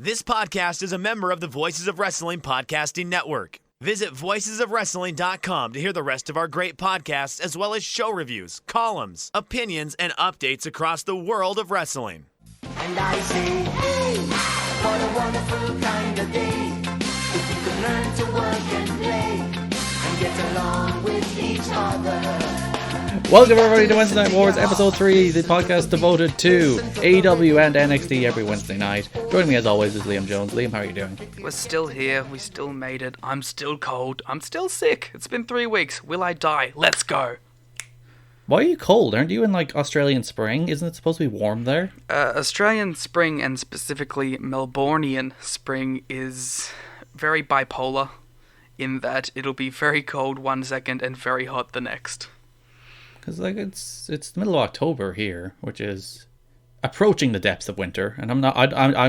This podcast is a member of the Voices of Wrestling Podcasting Network. Visit voicesofwrestling.com to hear the rest of our great podcasts, as well as show reviews, columns, opinions, and updates across the world of wrestling. And I say, hey, what a wonderful kind of day. If you could learn to work and play and get along with each other. Welcome everybody to Wednesday Night Wars episode 3, the podcast devoted to AEW and NXT every Wednesday night. Joining me as always is Liam Jones. Liam, how are you doing? We're still here, we still made it, I'm still cold, I'm still sick, it's been 3 weeks, will I die? Let's go! Why are you cold? Aren't you in like Australian spring? Isn't it supposed to be warm there? Australian spring, and specifically Melbourneian spring, is very bipolar in that it'll be very cold 1 second and very hot the next. Because like it's the middle of October here, which is approaching the depths of winter, and I'm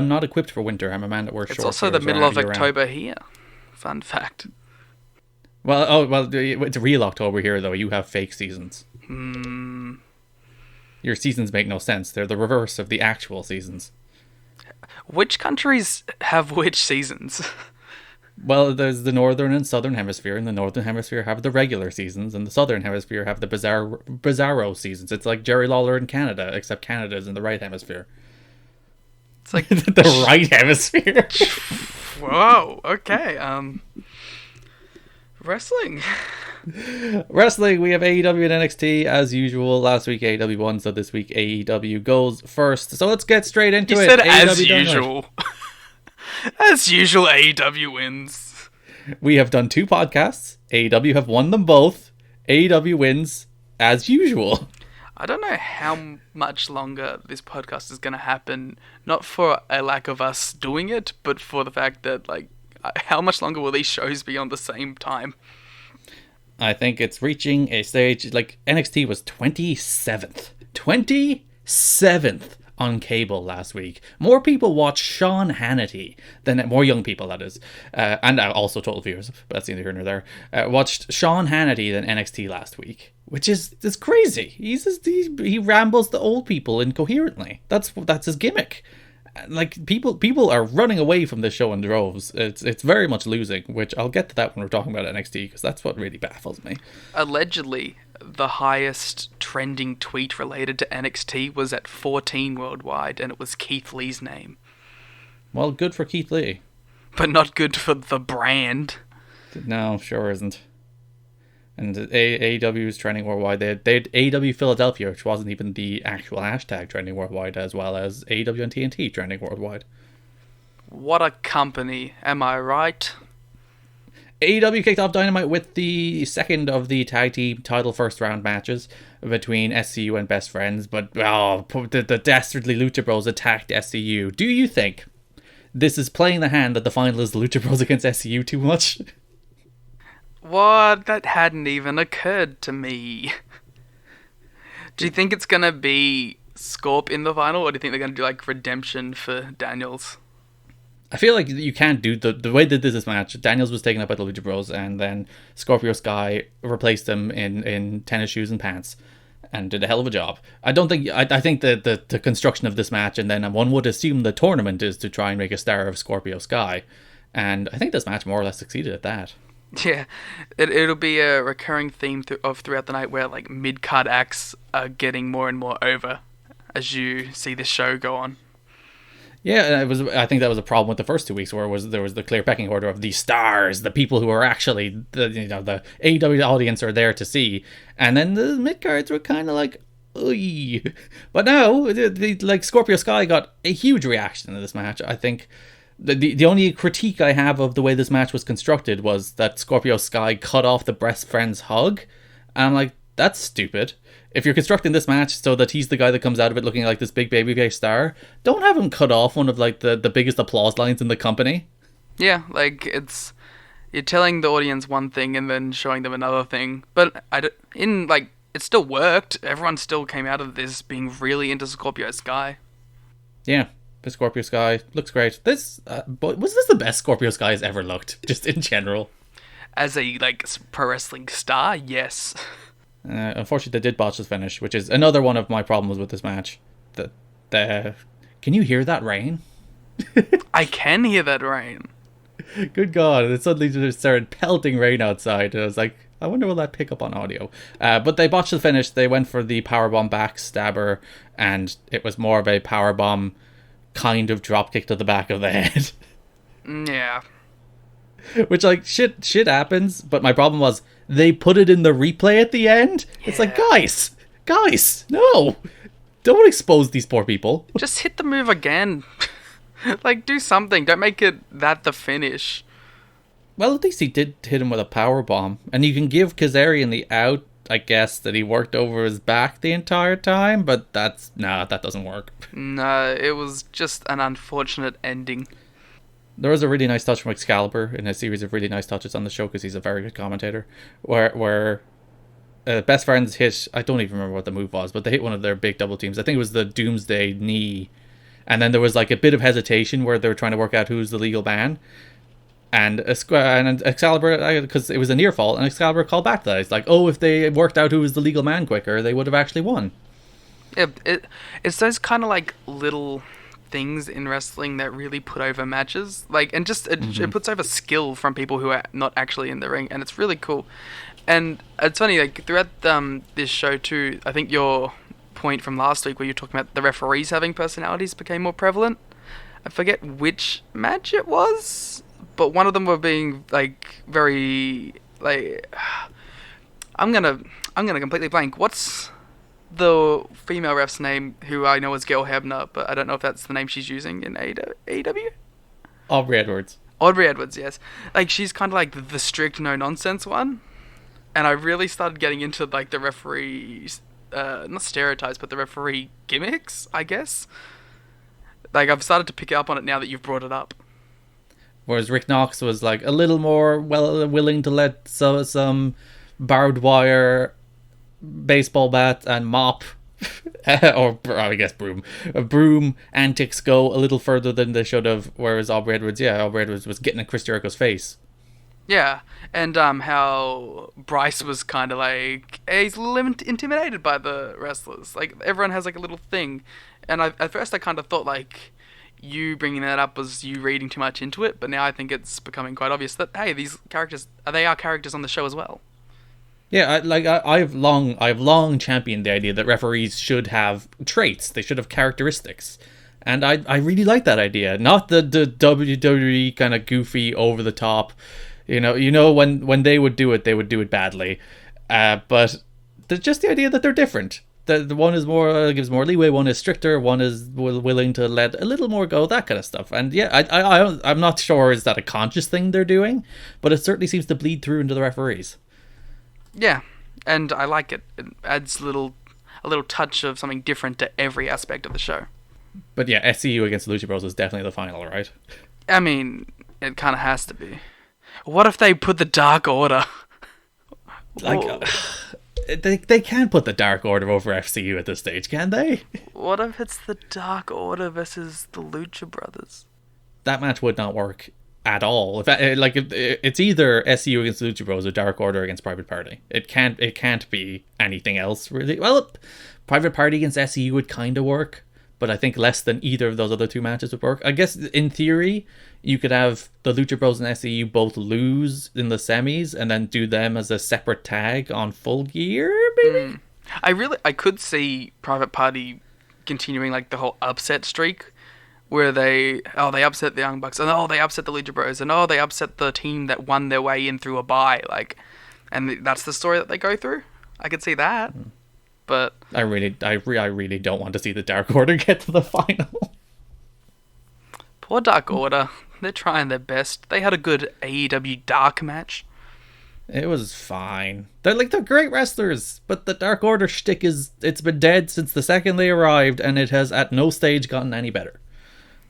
not equipped for winter. I'm a man that wears shorts. It's also the middle of October here. Fun fact. Well, it's real October here though. You have fake seasons. Your seasons make no sense. They're the reverse of the actual seasons. Which countries have which seasons? Well, there's the northern and southern hemisphere, and the northern hemisphere have the regular seasons, and the southern hemisphere have the bizarro seasons. It's like Jerry Lawler in Canada, except Canada's in the right hemisphere. It's like the right hemisphere. Whoa. Okay. Wrestling. We have AEW and NXT as usual. Last week AEW won, so this week AEW goes first. So let's get straight into it. You said AEW as usual. As usual, AEW wins. We have done 2 podcasts. AEW have won them both. AEW wins as usual. I don't know how much longer this podcast is going to happen. Not for a lack of us doing it, but for the fact that, like, how much longer will these shows be on the same time? I think it's reaching a stage, like, NXT was 27th. 27th on cable last week. More people watched Sean Hannity than, more young people that is, and also total viewers, but that's neither here nor there, watched Sean Hannity than NXT last week, which is crazy. He rambles the old people incoherently. That's his gimmick. Like, people are running away from this show in droves. It's very much losing, which I'll get to that when we're talking about NXT, because that's what really baffles me. Allegedly, the highest trending tweet related to NXT was at 14 worldwide, and it was Keith Lee's name. Well, good for Keith Lee. But not good for the brand. No, sure isn't. And AEW is trending worldwide. They had AEW Philadelphia, which wasn't even the actual hashtag trending worldwide, as well as AEW and TNT trending worldwide. What a company, am I right? AEW kicked off Dynamite with the second of the tag team title first round matches between SCU and Best Friends, but the dastardly Lucha Bros attacked SCU. Do you think this is playing the hand that the final is Lucha Bros against SCU too much? What? That hadn't even occurred to me. Do you think it's gonna be Scorp in the final, or do you think they're gonna do like redemption for Daniels? I feel like you can't do the way they did this match. Daniels was taken up by the Lucha Bros, and then Scorpio Sky replaced him in tennis shoes and pants, and did a hell of a job. I think that the construction of this match, and then one would assume the tournament is to try and make a star of Scorpio Sky, and I think this match more or less succeeded at that. Yeah, it'll be a recurring theme throughout the night where like mid-card acts are getting more and more over as you see this show go on. Yeah, I think that was a problem with the first 2 weeks, where there was the clear pecking order of the stars, the people who are actually the AEW audience are there to see, and then the mid cards were kind of like, oy. But now, like Scorpio Sky got a huge reaction to this match. I think the only critique I have of the way this match was constructed was that Scorpio Sky cut off the Best Friends hug, and I'm like, that's stupid. If you're constructing this match so that he's the guy that comes out of it looking like this big babyface star, don't have him cut off one of like the biggest applause lines in the company. Yeah, like you're telling the audience one thing and then showing them another thing. But it still worked. Everyone still came out of this being really into Scorpio Sky. Yeah, the Scorpio Sky looks great. Was this the best Scorpio Sky has ever looked, just in general? As a pro wrestling star, yes. Unfortunately, they did botch the finish, which is another one of my problems with this match. Can you hear that rain? I can hear that rain. Good God. It suddenly just started pelting rain outside. And I was like, I wonder will that pick up on audio. But they botched the finish. They went for the powerbomb backstabber, and it was more of a powerbomb kind of dropkick to the back of the head. Yeah. Which, like, shit happens. But my problem was they put it in the replay at the end. Yeah. It's like, guys, no. Don't expose these poor people. Just hit the move again. Like, do something. Don't make it that the finish. Well, at least he did hit him with a power bomb, and you can give Kazarian the out, I guess, that he worked over his back the entire time. But that doesn't work. No, it was just an unfortunate ending. There was a really nice touch from Excalibur in a series of really nice touches on the show because he's a very good commentator. Where Best Friends hit, I don't even remember what the move was, but they hit one of their big double teams. I think it was the Doomsday knee. And then there was like a bit of hesitation where they were trying to work out who's the legal man. And Excalibur, because it was a near fall, and Excalibur called back to that. It's like, oh, if they worked out who was the legal man quicker, they would have actually won. Yeah, it's those kind of like little things in wrestling that really put over matches. Like, and just it puts over skill from people who are not actually in the ring, and it's really cool. And it's funny, like throughout this show too, I think your point from last week where you're talking about the referees having personalities became more prevalent. I forget which match it was, but one of them were being like very like I'm gonna completely blank. What's the female ref's name who I know is Gail Hebner, but I don't know if that's the name she's using in AEW? Aubrey Edwards. Aubrey Edwards, yes. Like, she's kind of like the strict no nonsense one. And I really started getting into like the referees, not stereotypes, but the referee gimmicks, I guess. Like, I've started to pick up on it now that you've brought it up. Whereas Rick Knox was like a little more willing to let some barbed wire, baseball bat, and mop, or I guess broom antics go a little further than they should have. Whereas Aubrey Edwards was getting in Chris Jericho's face. Yeah, and how Bryce was kind of like, he's a little intimidated by the wrestlers. Like, everyone has like a little thing. And at first I kind of thought like, you bringing that up was you reading too much into it, but now I think it's becoming quite obvious that, hey, these characters, they are characters on the show as well. Yeah, I've long championed the idea that referees should have traits. They should have characteristics. And I really like that idea. Not the WWE kind of goofy, over the top. You know when they would do it badly. But just the idea that they're different. The one is more gives more leeway, one is stricter, one is willing to let a little more go, that kind of stuff. And yeah, I'm not sure is that a conscious thing they're doing, but it certainly seems to bleed through into the referees. Yeah, and I like it. It adds a little touch of something different to every aspect of the show. But yeah, SCU against the Lucha Bros is definitely the final, right? I mean, it kind of has to be. What if they put the Dark Order? Like, they can't put the Dark Order over FCU at this stage, can they? What if it's the Dark Order versus the Lucha Brothers? That match would not work at all. It's either SCU against the Lucha Bros or Dark Order against Private Party. It can't be anything else, really. Well, Private Party against SCU would kind of work, but I think less than either of those other two matches would work. I guess in theory, you could have the Lucha Bros and SCU both lose in the semis and then do them as a separate tag on Full Gear, maybe? I could see Private Party continuing like the whole upset streak where they upset the Young Bucks, and they upset the Lucha Bros, and they upset the team that won their way in through a bye, like, and that's the story that they go through. I could see that. But I really don't want to see the Dark Order get to the final. Poor Dark Order. They're trying their best. They had a good AEW Dark match. It was fine. They're great wrestlers, but the Dark Order shtick it's been dead since the second they arrived, and it has at no stage gotten any better.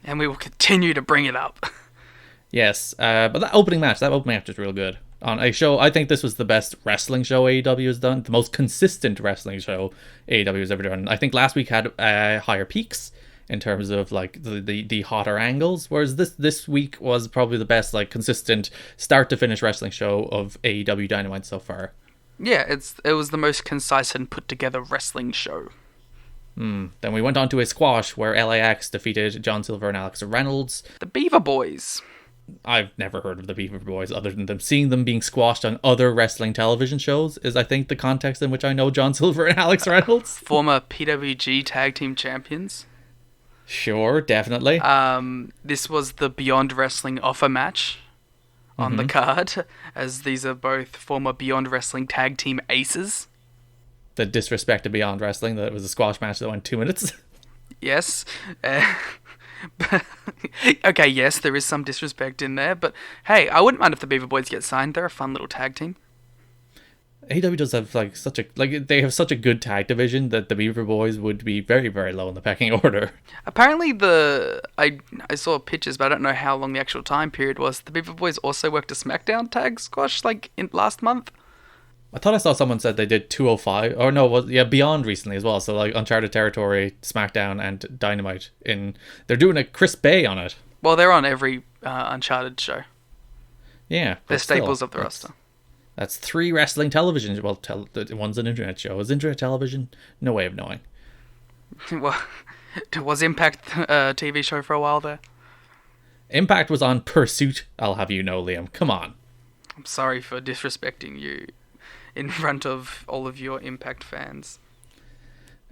And we will continue to bring it up. Yes, but that opening match was real good. On a show, I think this was the best wrestling show AEW has done, the most consistent wrestling show AEW has ever done. I think last week had higher peaks in terms of like the hotter angles, whereas this week was probably the best like consistent start to finish wrestling show of AEW Dynamite so far. Yeah, it was the most concise and put together wrestling show. Then we went on to a squash where LAX defeated John Silver and Alex Reynolds. The Beaver Boys. I've never heard of the Beaver Boys other than them seeing them being squashed on other wrestling television shows is, I think, the context in which I know John Silver and Alex Reynolds. Former PWG Tag Team Champions. Sure, definitely. This was the Beyond Wrestling offer match on the card, as these are both former Beyond Wrestling Tag Team aces. The disrespect to Beyond Wrestling, that it was a squash match that went 2 minutes. Yes. Okay, yes, there is some disrespect in there, but hey, I wouldn't mind if the Beaver Boys get signed. They're a fun little tag team. AEW does have they have such a good tag division that the Beaver Boys would be very, very low in the pecking order. Apparently I saw pictures, but I don't know how long the actual time period was. The Beaver Boys also worked a SmackDown tag squash in last month. I thought I saw someone said they did 205, or no, Beyond recently as well. So like Uncharted Territory, SmackDown, and Dynamite. They're doing a Chris Bay on it. Well, they're on every Uncharted show. Yeah, They're staples of the roster. That's 3 wrestling televisions. Well, one's an internet show. Is internet television? No way of knowing. Well, was Impact a TV show for a while there? Impact was on Pursuit, I'll have you know, Liam. Come on. I'm sorry for disrespecting you in front of all of your Impact fans.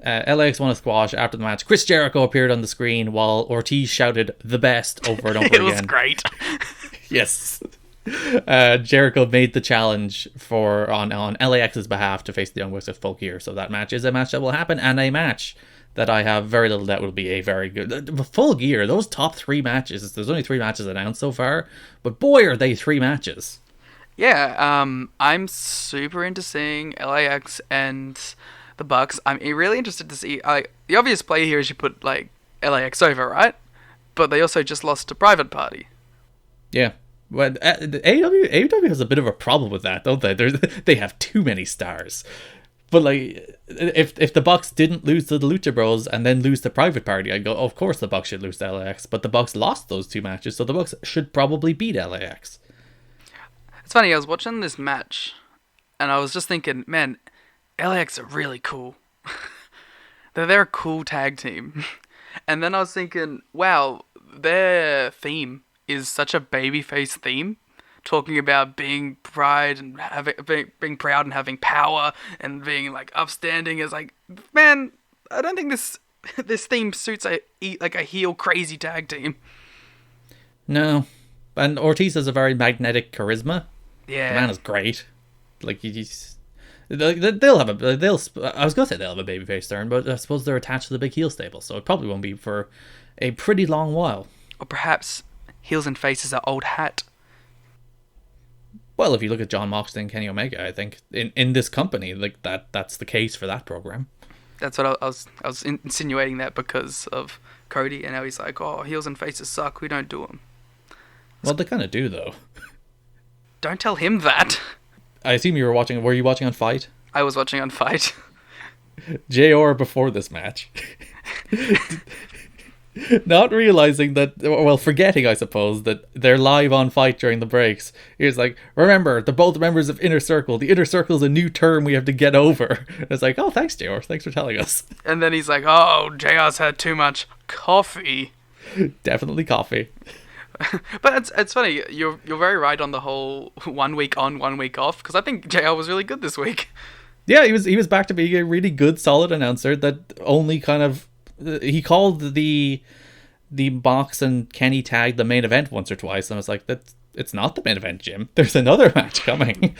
LAX won a squash after the match. Chris Jericho appeared on the screen while Ortiz shouted "the best" over and over again. It was great. Yes. Jericho made the challenge on LAX's behalf to face the Young Bucks at Full Gear. So that match is a match that will happen, and a match that I have very little doubt will be a very good Full Gear. Those top 3 matches. There's only 3 matches announced so far, but boy, are they 3 matches. Yeah, I'm super into seeing LAX and the Bucks. I'm really interested to see. The obvious play here is you put LAX over, right? But they also just lost to Private Party. Yeah. Well, AEW has a bit of a problem with that, don't they? They have too many stars. But if the Bucks didn't lose to the Lucha Bros and then lose to Private Party, I'd go, of course the Bucks should lose to LAX. But the Bucks lost those 2 matches, so the Bucks should probably beat LAX. It's funny, I was watching this match, and I was just thinking, man, LAX are really cool. They're a cool tag team. And then I was thinking, wow, their theme is such a babyface theme, talking about being pride and being proud and having power and being upstanding. Is man, I don't think this theme suits a heel crazy tag team. No, and Ortiz has a very magnetic charisma. Yeah, the man is great. They'll have I was gonna say they'll have a babyface turn, but I suppose they're attached to the big heel stable, so it probably won't be for a pretty long while. Or perhaps heels and faces are old hat. Well, if you look at John Moxley and Kenny Omega, I think in this company, that's the case for that program. That's what I was insinuating that because of Cody, and now he's like, oh, heels and faces suck, we don't do them. Well, they kind of do, though. Don't tell him that. I assume you were watching. Were you watching on Fight? I was watching on Fight. JR before this match. Not realizing that, well, forgetting, I suppose, that they're live on Fight during the breaks. He was like, remember, they're both members of Inner Circle. The Inner Circle is a new term we have to get over. It's like, oh, thanks, JR. Thanks for telling us. And then he's like, oh, JR's had too much coffee. Definitely coffee. But it's funny, you're very right on the whole 1 week on, 1 week off, because I think JR was really good this week. Yeah, he was back to being a really good, solid announcer that only kind of... He called the Mox and Kenny tag the main event once or twice, and I was like, it's not the main event, Jim. There's another match coming.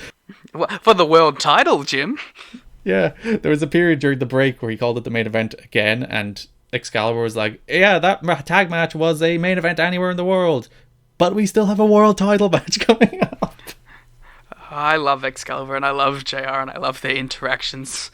For the world title, Jim. Yeah, there was a period during the break where he called it the main event again, and Excalibur was like, yeah, that tag match was a main event anywhere in the world, but we still have a world title match coming up. I love Excalibur, and I love JR, and I love their interactions.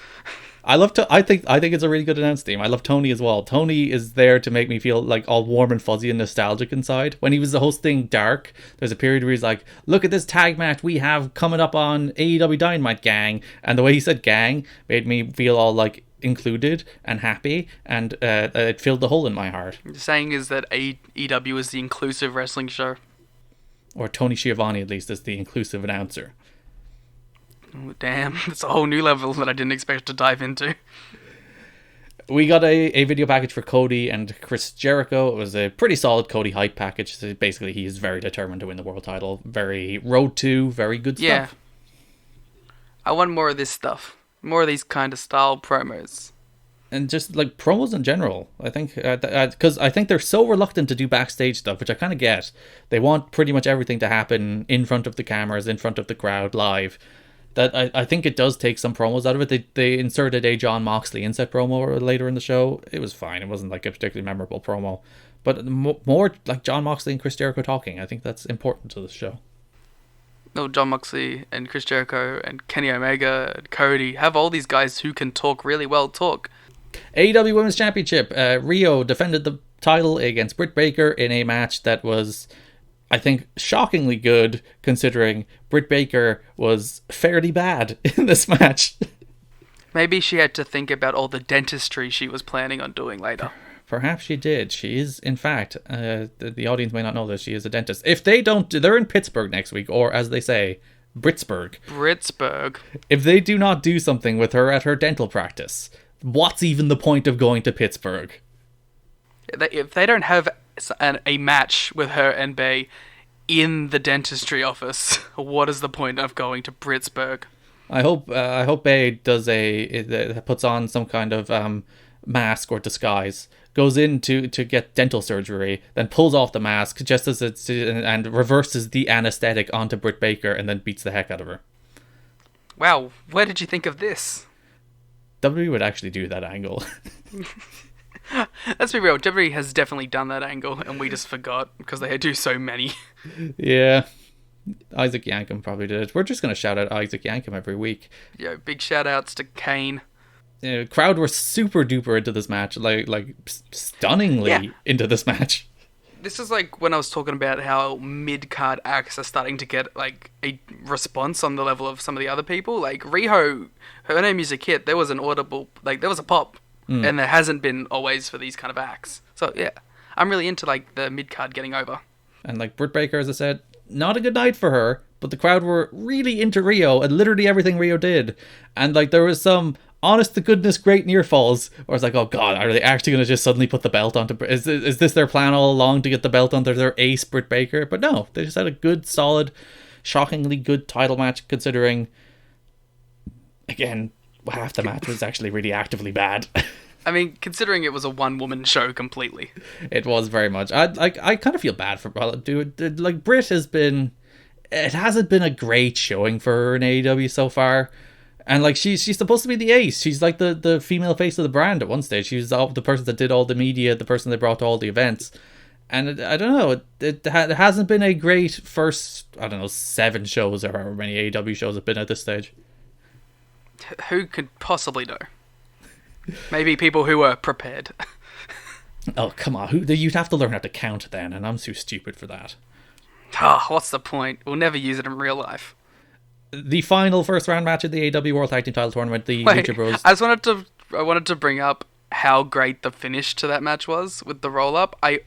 I think it's a really good announced team. I love Tony as well. Tony is there to make me feel like all warm and fuzzy and nostalgic inside. When he was hosting Dark, there's a period where he's like, look at this tag match we have coming up on AEW Dynamite, gang. And the way he said gang made me feel all included and happy, and it filled the hole in my heart. The saying is that AEW is the inclusive wrestling show. Or Tony Schiavone, at least, is the inclusive announcer. Oh, damn, that's a whole new level that I didn't expect to dive into. We got a video package for Cody and Chris Jericho. It was a pretty solid Cody hype package. So basically, he is very determined to win the world title. Very road to, very good stuff. I want more of this stuff. More of these kind of style promos. And just like promos in general. I think, because I think they're so reluctant to do backstage stuff, which I kind of get. They want pretty much everything to happen in front of the cameras, in front of the crowd, live. That I think it does take some promos out of it. They inserted a Jon Moxley inset promo later in the show. It was fine. It wasn't like a particularly memorable promo. But more like Jon Moxley and Chris Jericho talking. I think that's important to the show. No, Jon Moxley and Chris Jericho and Kenny Omega and Cody. Have all these guys who can talk really well talk. AEW Women's Championship. Rio defended the title against Britt Baker in a match that was, I think, shockingly good, considering Britt Baker was fairly bad in this match. Maybe she had to think about all the dentistry she was planning on doing later. Perhaps she did. She is, in fact, the audience may not know this, she is a dentist. If they don't, they're in Pittsburgh next week, or as they say, Britsburg. If they do not do something with her at her dental practice, what's even the point of going to Pittsburgh? If they don't have a match with her and Bay in the dentistry office, what is the point of going to Britsburg? I hope Bay does puts on some kind of mask or disguise, goes in to get dental surgery, then pulls off the mask just as and reverses the anesthetic onto Britt Baker and then beats the heck out of her. Wow, where did you think of this? WWE would actually do that angle. Let's be real, WWE has definitely done that angle and we just forgot because they do so many. Yeah. Isaac Yankem probably did it. We're just going to shout out Isaac Yankem every week. Yeah, big shout outs to Kane. Crowd were super duper into this match, like stunningly into this match. This is like when I was talking about how mid-card acts are starting to get like a response on the level of some of the other people. Like Riho, her new music hit, there was an audible, like there was a pop, and there hasn't been always for these kind of acts. So yeah, I'm really into like the mid-card getting over. And like Britt Baker, as I said, not a good night for her, but the crowd were really into Rio and literally everything Rio did. And like there was some honest to goodness great near falls where it's like, oh god, are they actually going to just suddenly put the belt onto, is this their plan all along, to get the belt onto their ace Britt Baker? But no, they just had a good, solid, shockingly good title match, considering, again, half the match was actually really actively bad. I mean, considering it was a one-woman show completely. It was very much. I kind of feel bad for, dude. Like, Britt has been, it hasn't been a great showing for her in AEW so far. And like she's supposed to be the ace. She's like the female face of the brand at one stage. She was the person that did all the media, the person they brought to all the events. And I don't know, it hasn't been a great first, 7 shows or however many AEW shows have been at this stage. Who could possibly know? Maybe people who were prepared. Oh, come on. You'd have to learn how to count then, and I'm too stupid for that. What's the point? We'll never use it in real life. The final first round match of the AEW World Tag Team Title tournament, the Lucha Bros. I wanted to bring up how great the finish to that match was with the roll up. I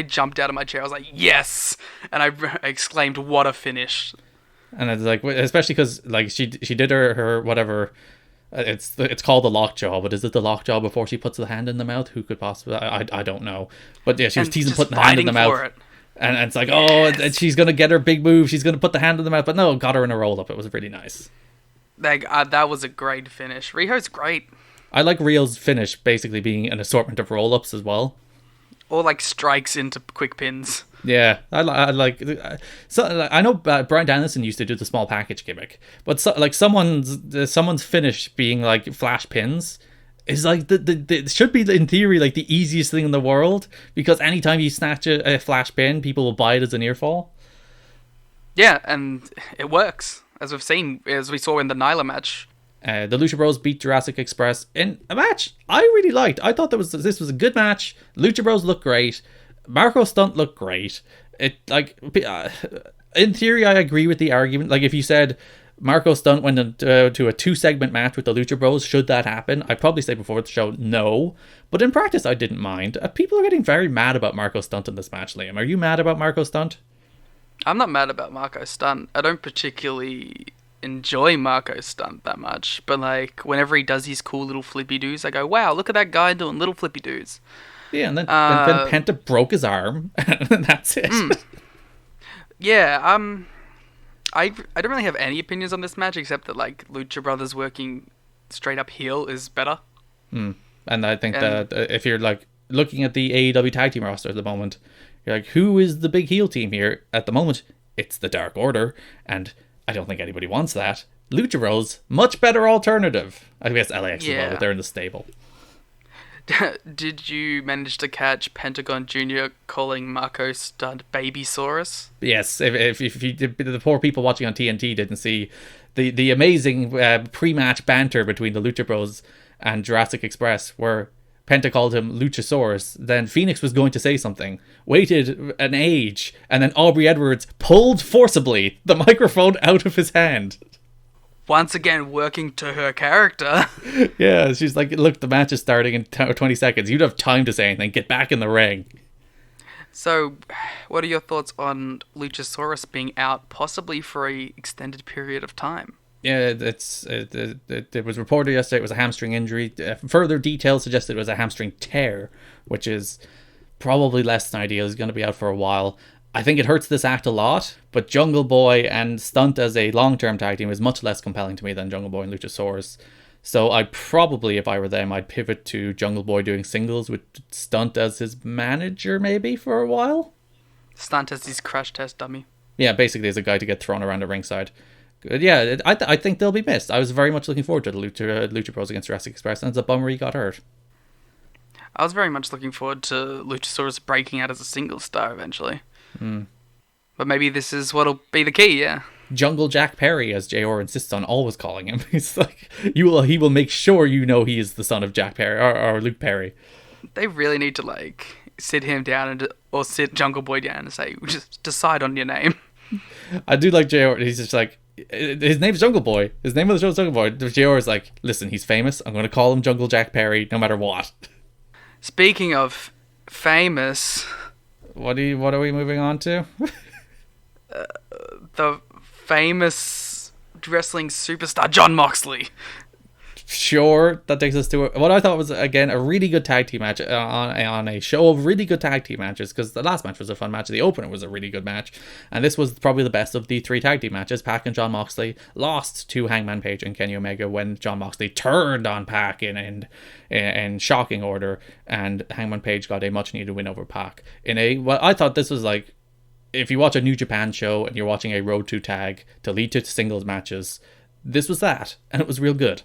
jumped out of my chair. I was like, yes, and I exclaimed, "What a finish!" And it's like, especially because like she did her whatever. It's called the lockjaw, but is it the lockjaw before she puts the hand in the mouth? Who could possibly? I don't know. But yeah, she was teasing putting the hand in the mouth. And it's like, yes. And she's going to get her big move. She's going to put the hand in the mouth. But no, got her in a roll-up. It was really nice. That was a great finish. Riho's great. I like Rio's finish basically being an assortment of roll-ups as well. Or like strikes into quick pins. Yeah, I like. So I know Bryan Danielson used to do the small package gimmick. But someone's finish being like flash pins is like it should be in theory like the easiest thing in the world, because anytime you snatch a flash pin, people will buy it as an ear fall. Yeah, and it works, as we saw in the Nyla match. The Lucha Bros beat Jurassic Express in a match I really liked. I thought this was a good match. Lucha Bros looked great. Marco Stunt looked great. It like in theory I agree with the argument. Like if you said Marco Stunt went into a 2-segment match with the Lucha Bros, should that happen? I'd probably say before the show, no. But in practice, I didn't mind. People are getting very mad about Marco Stunt in this match, Liam. Are you mad about Marco Stunt? I'm not mad about Marco Stunt. I don't particularly enjoy Marco's stunt that much, but like whenever he does his cool little flippy doos, I go, wow, look at that guy doing little flippy doos. Yeah, and then Penta broke his arm, and that's it. Yeah, I don't really have any opinions on this match except that like Lucha Brothers working straight up heel is better. And I think that if you're like looking at the AEW Tag Team roster at the moment, you're like, who is the big heel team here? At the moment, it's the Dark Order, and I don't think anybody wants that. Lucha Bros, much better alternative. I guess LAX as well, but they're in the stable. Did you manage to catch Pentagon Jr. calling Marco Stunt Babysaurus? Yes, if you, the poor people watching on TNT didn't see the amazing pre-match banter between the Lucha Bros and Jurassic Express, where Penta called him Luchasaurus, then Phoenix was going to say something, waited an age, and then Aubrey Edwards pulled forcibly the microphone out of his hand. Once again, working to her character. Yeah, she's like, look, the match is starting in 20 seconds. You'd have time to say anything. Get back in the ring. So, what are your thoughts on Luchasaurus being out possibly for a extended period of time? Yeah, it was reported yesterday it was a hamstring injury. Further details suggest it was a hamstring tear, which is probably less than ideal. He's going to be out for a while. I think it hurts this act a lot, but Jungle Boy and Stunt as a long-term tag team is much less compelling to me than Jungle Boy and Luchasaurus. So I'd probably, if I were them, I'd pivot to Jungle Boy doing singles with Stunt as his manager maybe for a while. Stunt as his crash test dummy. Yeah, basically as a guy to get thrown around the ringside. Yeah, I think they'll be missed. I was very much looking forward to the Lucha Bros against Jurassic Express, and it's a bummer he got hurt. I was very much looking forward to Luchasaurus breaking out as a single star eventually. But maybe this is what'll be the key, yeah. Jungle Jack Perry, as JR insists on always calling him. He's like, he will make sure you know he is the son of Jack Perry, or Luke Perry. They really need to, like, sit him down or sit Jungle Boy down and say, just decide on your name. I do like JR. He's just like, his name's Jungle Boy. His name of the show is Jungle Boy. JR is like, listen, he's famous. I'm going to call him Jungle Jack Perry no matter what. Speaking of famous... What are we moving on to? The famous wrestling superstar Jon Moxley. Sure, that takes us to what I thought was, again, a really good tag team match on a show of really good tag team matches, because the last match was a fun match. The opener was a really good match, and this was probably the best of the 3 tag team matches. Pac and Jon Moxley lost to Hangman Page and Kenny Omega when Jon Moxley turned on Pac in shocking order, and Hangman Page got a much needed win over Pac. I thought this was like, if you watch a New Japan show and you're watching a Road to Tag to lead to singles matches, this was that, and it was real good.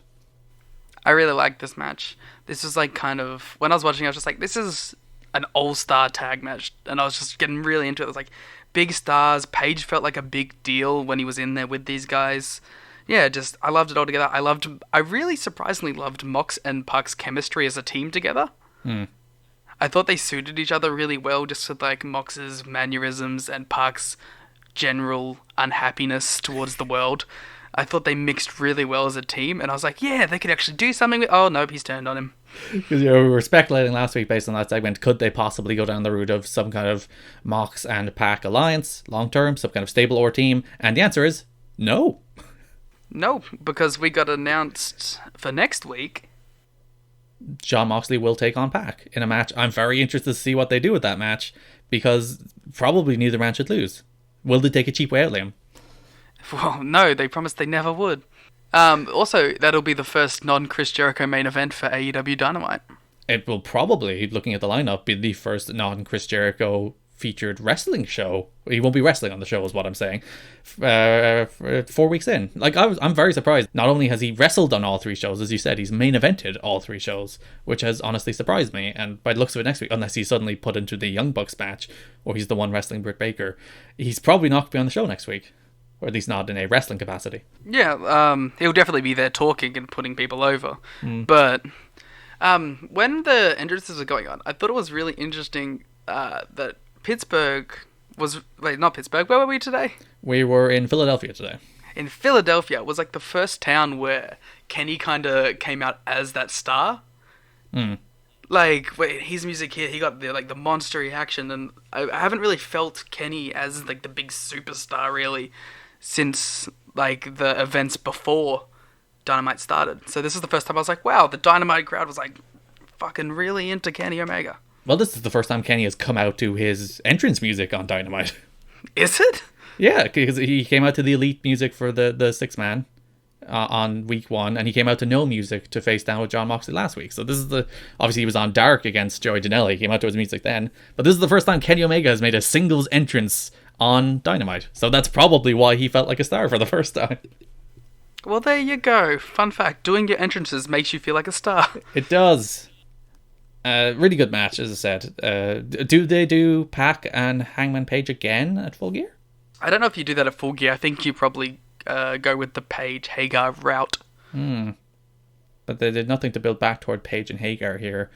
I really liked this match. This was like kind of, when I was watching, I was just like, this is an all-star tag match. And I was just getting really into it. It was like big stars. Paige felt like a big deal when he was in there with these guys. Yeah, just, I loved it all together. I really surprisingly loved Mox and Pac's chemistry as a team together. I thought they suited each other really well, just with like Mox's mannerisms and Pac's general unhappiness towards the world. I thought they mixed really well as a team, and I was like, yeah, they could actually do something with... Oh, nope, he's turned on him. Because we were speculating last week based on that segment, could they possibly go down the route of some kind of Mox and Pac alliance, long-term, some kind of stable or team? And the answer is no. No, because we got announced for next week. Jon Moxley will take on Pac in a match. I'm very interested to see what they do with that match, because probably neither man should lose. Will they take a cheap way out, Liam? Well, no, they promised they never would. Also, that'll be the first non-Chris Jericho main event for AEW Dynamite. It will probably, looking at the lineup, be the first non-Chris Jericho featured wrestling show. He won't be wrestling on the show, is what I'm saying. 4 weeks in. Like, I'm very surprised. Not only has he wrestled on all 3 shows, as you said, he's main evented all 3 shows, which has honestly surprised me. And by the looks of it next week, unless he's suddenly put into the Young Bucks match, or he's the one wrestling Britt Baker, he's probably not going to be on the show next week. Or at least not in a wrestling capacity. Yeah, he'll definitely be there talking and putting people over. But when the entrances were going on, I thought it was really interesting that Pittsburgh was... Wait, not Pittsburgh. Where were we today? We were in Philadelphia today. In Philadelphia was like the first town where Kenny kind of came out as that star. Like, his music here, he got the monster reaction, and I haven't really felt Kenny as like the big superstar really since like the events before Dynamite started. So this is the first time I was like, wow, the Dynamite crowd was like fucking really into Kenny Omega. Well, this is the first time Kenny has come out to his entrance music on Dynamite. Is it? Yeah, because he came out to the Elite music for the six-man on week 1, and he came out to no music to face down with Jon Moxley last week. So this is obviously he was on Dark against Joey Janela. He came out to his music then. But this is the first time Kenny Omega has made a singles entrance on Dynamite. So that's probably why he felt like a star for the first time. Well, there you go. Fun fact, doing your entrances makes you feel like a star. It does. Really good match, as I said. Do they do Pac and Hangman Page again at Full Gear? I don't know if you do that at Full Gear. I think you probably go with the Page Hagar route. But they did nothing to build back toward Page and Hagar here.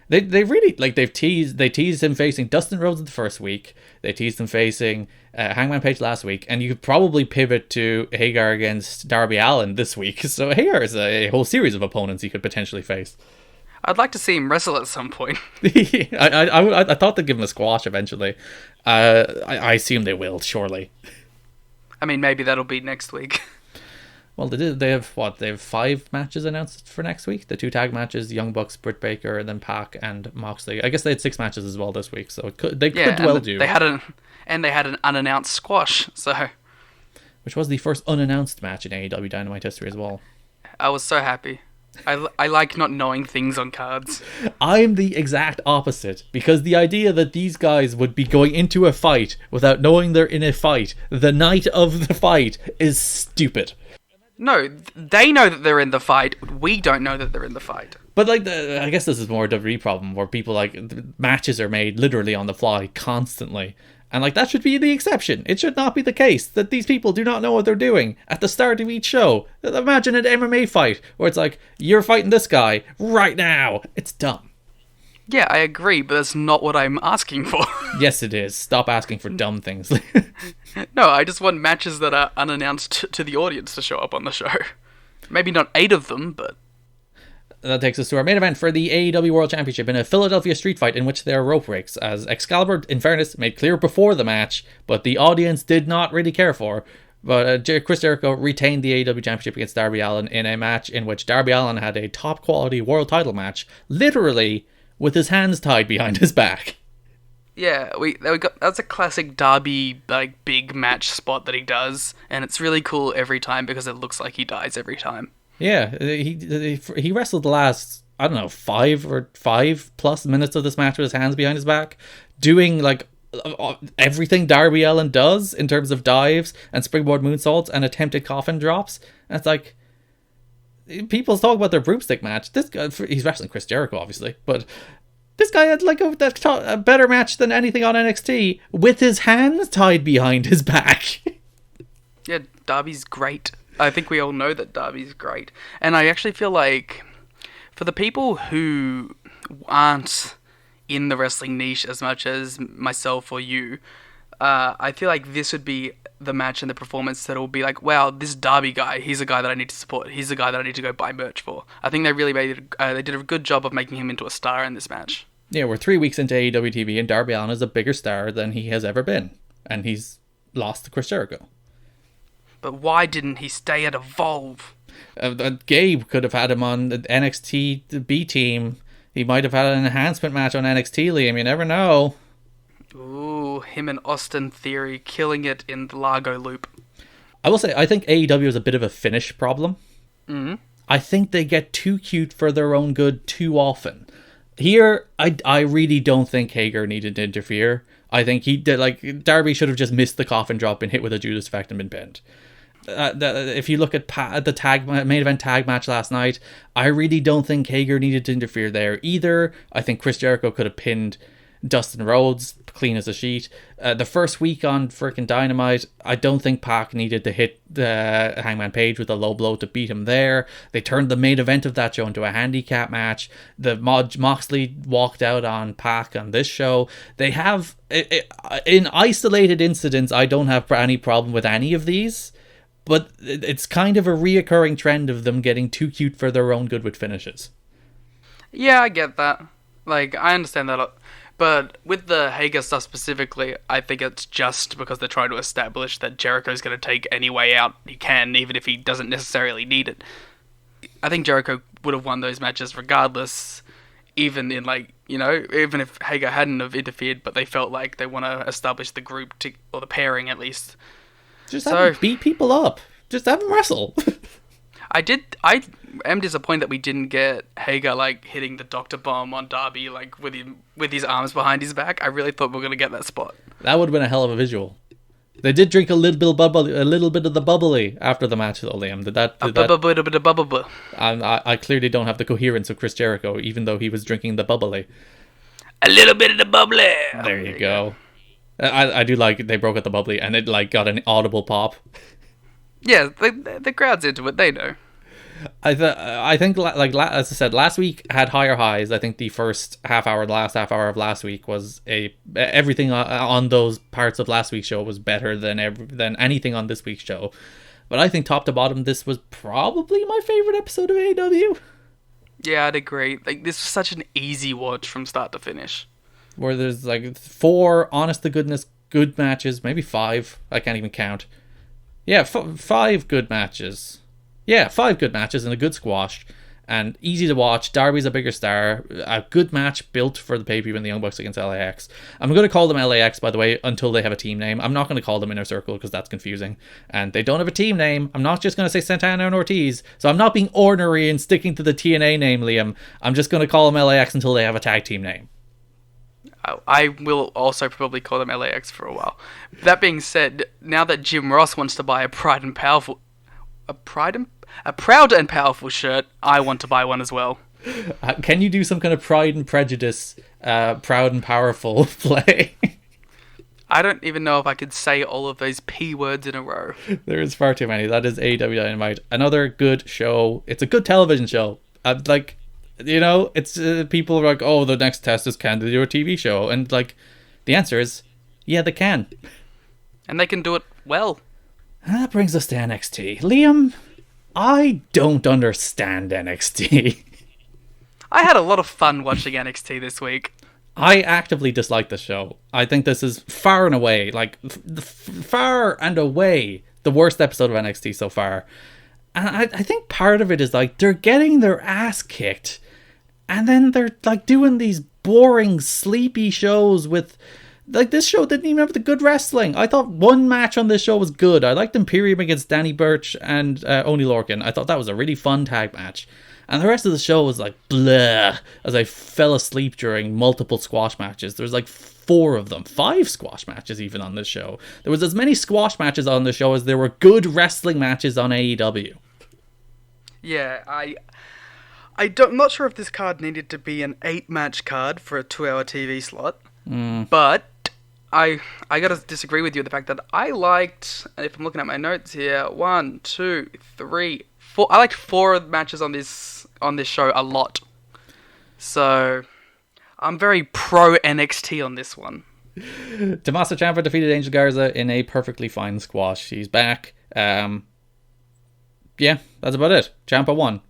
They really they teased him facing Dustin Rhodes the first week. They teased him facing Hangman Page last week, and you could probably pivot to Hagar against Darby Allin this week. So Hagar is a whole series of opponents he could potentially face. I'd like to see him wrestle at some point. I thought they'd give him a squash eventually. I assume they will, surely. I mean, maybe that'll be next week. Well, they have 5 matches announced for next week. The 2 tag matches, Young Bucks, Britt Baker, and then Pac and Moxley. I guess they had 6 matches as well this week, so they could well do. They had an unannounced squash, so which was the first unannounced match in AEW Dynamite history as well. I was so happy. I like not knowing things on cards. I'm the exact opposite, because the idea that these guys would be going into a fight without knowing they're in a fight the night of the fight is stupid. No, they know that they're in the fight. We don't know that they're in the fight. But I guess this is more a WWE problem, where people matches are made literally on the fly constantly. And that should be the exception. It should not be the case that these people do not know what they're doing at the start of each show. Imagine an MMA fight where it's like, you're fighting this guy right now. It's dumb. Yeah, I agree, but that's not what I'm asking for. Yes, it is. Stop asking for dumb things. No, I just want matches that are unannounced to the audience to show up on the show. Maybe not 8 of them, but... That takes us to our main event for the AEW World Championship in a Philadelphia street fight in which there are rope breaks, as Excalibur, in fairness, made clear before the match, but the audience did not really care for. But Chris Jericho retained the AEW Championship against Darby Allin in a match in which Darby Allin had a top-quality world title match, literally with his hands tied behind his back. Yeah, that's a classic Darby big match spot that he does, and it's really cool every time because it looks like he dies every time. Yeah, he wrestled the last, 5+ minutes of this match with his hands behind his back, doing everything Darby Allin does in terms of dives and springboard moonsaults and attempted coffin drops. And it's like, people talk about their broomstick match. This guy, he's wrestling Chris Jericho, obviously, but this guy had a better match than anything on NXT with his hands tied behind his back. Yeah, Darby's great. I think we all know that Darby's great. And I actually feel like for the people who aren't in the wrestling niche as much as myself or you, I feel like this would be the match and the performance that will be like, wow, this Darby guy, he's a guy that I need to support. He's a guy that I need to go buy merch for. I think they really they did a good job of making him into a star in this match. Yeah, we're 3 weeks into AEW TV and Darby Allin is a bigger star than he has ever been. And he's lost to Chris Jericho. But why didn't he stay at Evolve? Gabe could have had him on the NXT B team. He might have had an enhancement match on NXT, Liam. You never know. Ooh, him and Austin Theory killing it in the Largo loop. I will say, I think AEW is a bit of a finish problem. Mm-hmm. I think they get too cute for their own good too often. Here, I really don't think Hager needed to interfere. I think he did, Darby should have just missed the coffin drop, been hit with a Judas effect and been pinned. If you look at the main event tag match last night, I really don't think Hager needed to interfere there either. I think Chris Jericho could have pinned Dustin Rhodes clean as a sheet. The first week on freaking Dynamite, I don't think Pac needed to hit Hangman Page with a low blow to beat him there. They turned the main event of that show into a handicap match. The Moxley walked out on Pac on this show. They have, in isolated incidents, I don't have any problem with any of these. But it's kind of a reoccurring trend of them getting too cute for their own good with finishes. Yeah, I get that. I understand that. But with the Hager stuff specifically, I think it's just because they're trying to establish that Jericho's going to take any way out he can, even if he doesn't necessarily need it. I think Jericho would have won those matches regardless, even in even if Hager hadn't have interfered, but they felt like they want to establish the group or the pairing at least. Just have him beat people up. Just have him wrestle. I am disappointed that we didn't get Hager hitting the Doctor Bomb on Darby with his arms behind his back. I really thought we were gonna get that spot. That would have been a hell of a visual. They did drink a little bit of the bubbly after the match, though, Liam. Did that? I clearly don't have the coherence of Chris Jericho, even though he was drinking the bubbly. A little bit of the bubbly. There you go. I do like they broke out the bubbly and it got an audible pop. Yeah, the crowd's into it. They know. I think as I said, last week had higher highs. I think the last half hour of last week was everything on those parts of last week's show was better than anything on this week's show. But I think top to bottom, this was probably my favorite episode of AEW. Yeah, I'd agree. This was such an easy watch from start to finish. Where there's 4 honest to goodness good matches, maybe 5. I can't even count. Yeah, 5 good matches. Yeah, 5 good matches and a good squash. And easy to watch. Darby's a bigger star. A good match built for the pay-per-view in the Young Bucks against LAX. I'm going to call them LAX, by the way, until they have a team name. I'm not going to call them Inner Circle because that's confusing. And they don't have a team name. I'm not just going to say Santana and Ortiz. So I'm not being ornery and sticking to the TNA name, Liam. I'm just going to call them LAX until they have a tag team name. I will also probably call them LAX for a while. That being said, now that Jim Ross wants to buy a proud and powerful shirt, I want to buy one as well. Can you do some kind of Pride and Prejudice, proud and powerful play? I don't even know if I could say all of those P words in a row. There is far too many. That is AEW Dynamite. Another good show. It's a good television show. It's people are like, oh, the next test is, can they do a TV show? And the answer is, yeah, they can. And they can do it well. And that brings us to NXT. Liam, I don't understand NXT. I had a lot of fun watching NXT this week. I actively dislike the show. I think this is far and away, far and away, the worst episode of NXT so far. And I think part of it is they're getting their ass kicked. And then they're doing these boring, sleepy shows with... this show didn't even have the good wrestling. I thought one match on this show was good. I liked Imperium against Danny Burch and Oney Lorcan. I thought that was a really fun tag match. And the rest of the show was blah, as I fell asleep during multiple squash matches. There was 4 of them. 5 squash matches even on this show. There was as many squash matches on the show as there were good wrestling matches on AEW. Yeah, I'm not sure if this card needed to be an 8-match card for a 2-hour TV slot. But I gotta disagree with you with the fact that I liked, if I'm looking at my notes here, 1, 2, 3, 4. I liked 4 matches on this show a lot. So I'm very pro NXT on this one. Tommaso Ciampa defeated Angel Garza in a perfectly fine squash. He's back. Yeah, that's about it. Ciampa won.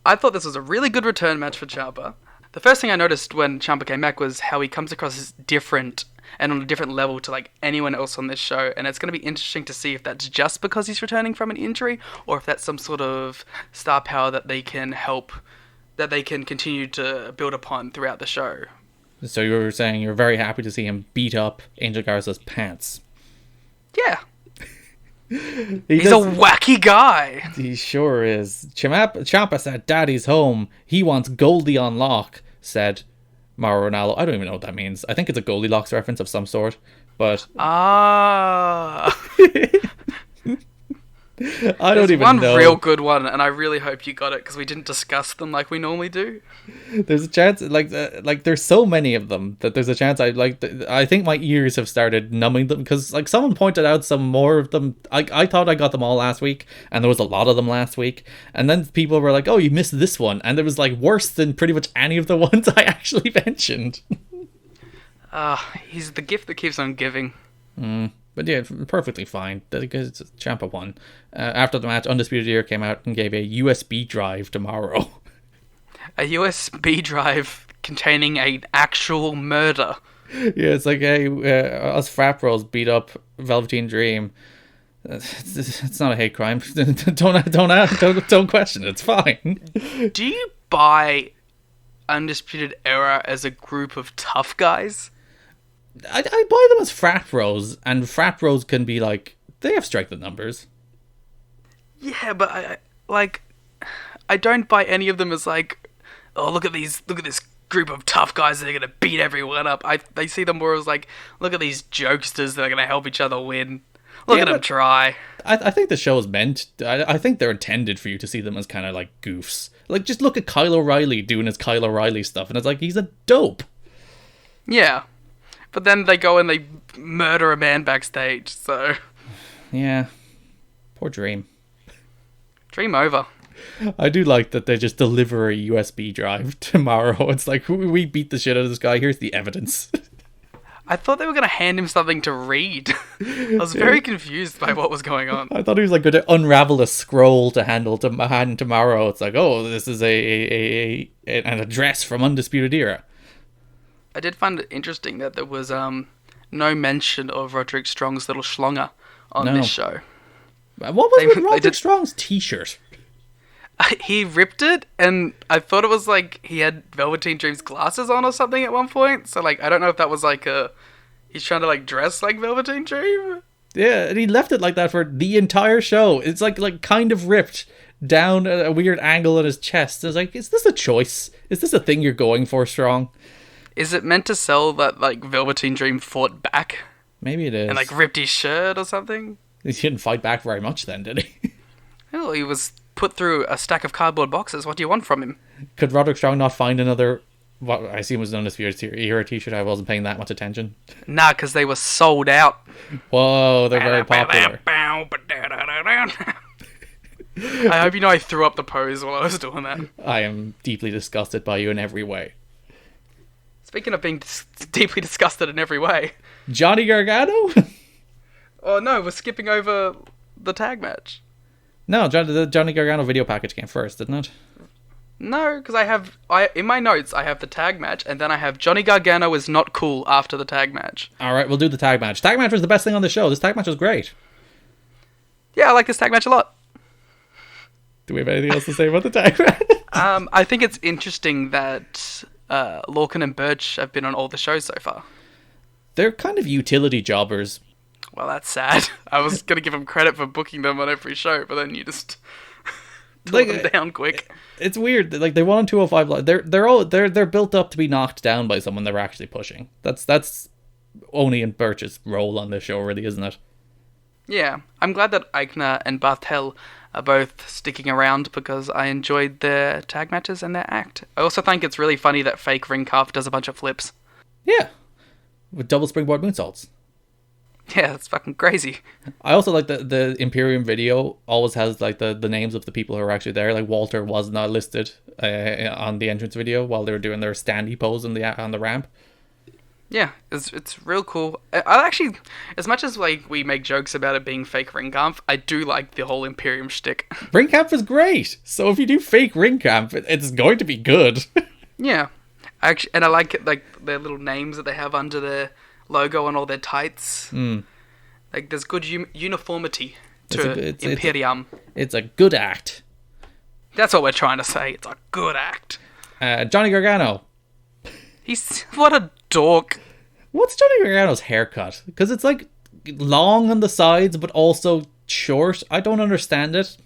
I thought this was a really good return match for Ciampa. The first thing I noticed when Ciampa came back was how he comes across as different and on a different level to anyone else on this show. And it's going to be interesting to see if that's just because he's returning from an injury or if that's some sort of star power that they can continue to build upon throughout the show. So you were saying you're very happy to see him beat up Angel Garza's pants. Yeah. He's a wacky guy. He sure is. Ciampa said, "Daddy's home. He wants Goldie on lock," said Mauro Ranallo. I don't even know what that means. I think it's a Goldilocks reference of some sort. But I don't even know. One real good one, and I really hope you got it because we didn't discuss them like we normally do. There's a chance, there's so many of them that there's a chance I think my ears have started numbing them because someone pointed out some more of them. I thought I got them all last week, and there was a lot of them last week, and then people were like, "Oh, you missed this one," and it was worse than pretty much any of the ones I actually mentioned. He's the gift that keeps on giving. But yeah, perfectly fine because Ciampa won. After the match, Undisputed Era came out and gave a USB drive to Mauro. A USB drive containing an actual murder. Yeah, it's like, hey, us frat bros beat up Velveteen Dream. It's not a hate crime. Don't question it. It's fine. Do you buy Undisputed Era as a group of tough guys? I buy them as frat bros, and frat bros can be like, they have strength in numbers. Yeah, but I don't buy any of them as like, oh, look at this group of tough guys that are gonna beat everyone up. I see them more as like, look at these jokesters that are gonna help each other win. Look at them try. I think the show is meant. I think they're intended for you to see them as kind of like goofs. Like, just look at Kyle O'Reilly doing his Kyle O'Reilly stuff, and it's like, he's a dope. Yeah, but then they go and they murder a man backstage. So yeah, poor Dream. Dream over. I do like that they just deliver a USB drive tomorrow. It's like, we beat the shit out of this guy. Here's the evidence. I thought they were going to hand him something to read. I was very confused by what was going on. I thought he was like going to unravel a scroll to hand tomorrow. It's like, oh, this is an address from Undisputed Era. I did find it interesting that there was no mention of Roderick Strong's little schlonger on this show. What was with Roderick Strong's t-shirt? He ripped it, and I thought it was like he had Velveteen Dream's glasses on or something at one point. So, like, I don't know if that was like he's trying to like dress like Velveteen Dream. Yeah, and he left it like that for the entire show. It's like kind of ripped down at a weird angle in his chest. It's like, is this a choice? Is this a thing you're going for, Strong? Is it meant to sell that like Velveteen Dream fought back? Maybe it is. And like ripped his shirt or something? He didn't fight back very much then, did he? Well, he was put through a stack of cardboard boxes. What do you want from him? Could Roderick Strong not find another, what I assume was an Undisputed Era t-shirt? I wasn't paying that much attention. Nah, because they were sold out. Whoa, they're very popular. I hope you know I threw up the pose while I was doing that. I am deeply disgusted by you in every way. Speaking of being deeply disgusted in every way. Johnny Gargano? Oh no, we're skipping over the tag match. No, the Johnny Gargano video package came first, didn't it? No, because in my notes I have the tag match, and then I have Johnny Gargano is not cool after the tag match. Alright, we'll do the tag match. Tag match was the best thing on the show. This tag match was great. Yeah, I like this tag match a lot. Do we have anything else to say about the tag match? I think it's interesting that Lorcan and Birch have been on all the shows so far. They're kind of utility jobbers. Well, that's sad. I was going to give them credit for booking them on every show, but then you just tore them down quick. It's weird. Like, they won on 205 Live. They're built up to be knocked down by someone they're actually pushing. That's Oni and Birch's role on this show, really, isn't it? Yeah, I'm glad that Eichner and Barthel are both sticking around because I enjoyed their tag matches and their act. I also think it's really funny that fake ring calf does a bunch of flips. Yeah, with double springboard moonsaults. Yeah, that's fucking crazy. I also like the Imperium video always has like the names of the people who are actually there. Like Walter was not listed on the entrance video while they were doing their standy pose on the ramp. Yeah, it's real cool. I actually, as much as like we make jokes about it being fake ring camp, I do like the whole Imperium shtick. Ring camp is great. So if you do fake ring camp, it's going to be good. Yeah, actually, and I like their little names that they have under their logo on all their tights. Like there's good uniformity to Imperium. It's a good act. That's what we're trying to say. It's a good act. Johnny Gargano. What a dork. What's Johnny Gargano's haircut? Because it's like long on the sides, but also short. I don't understand it.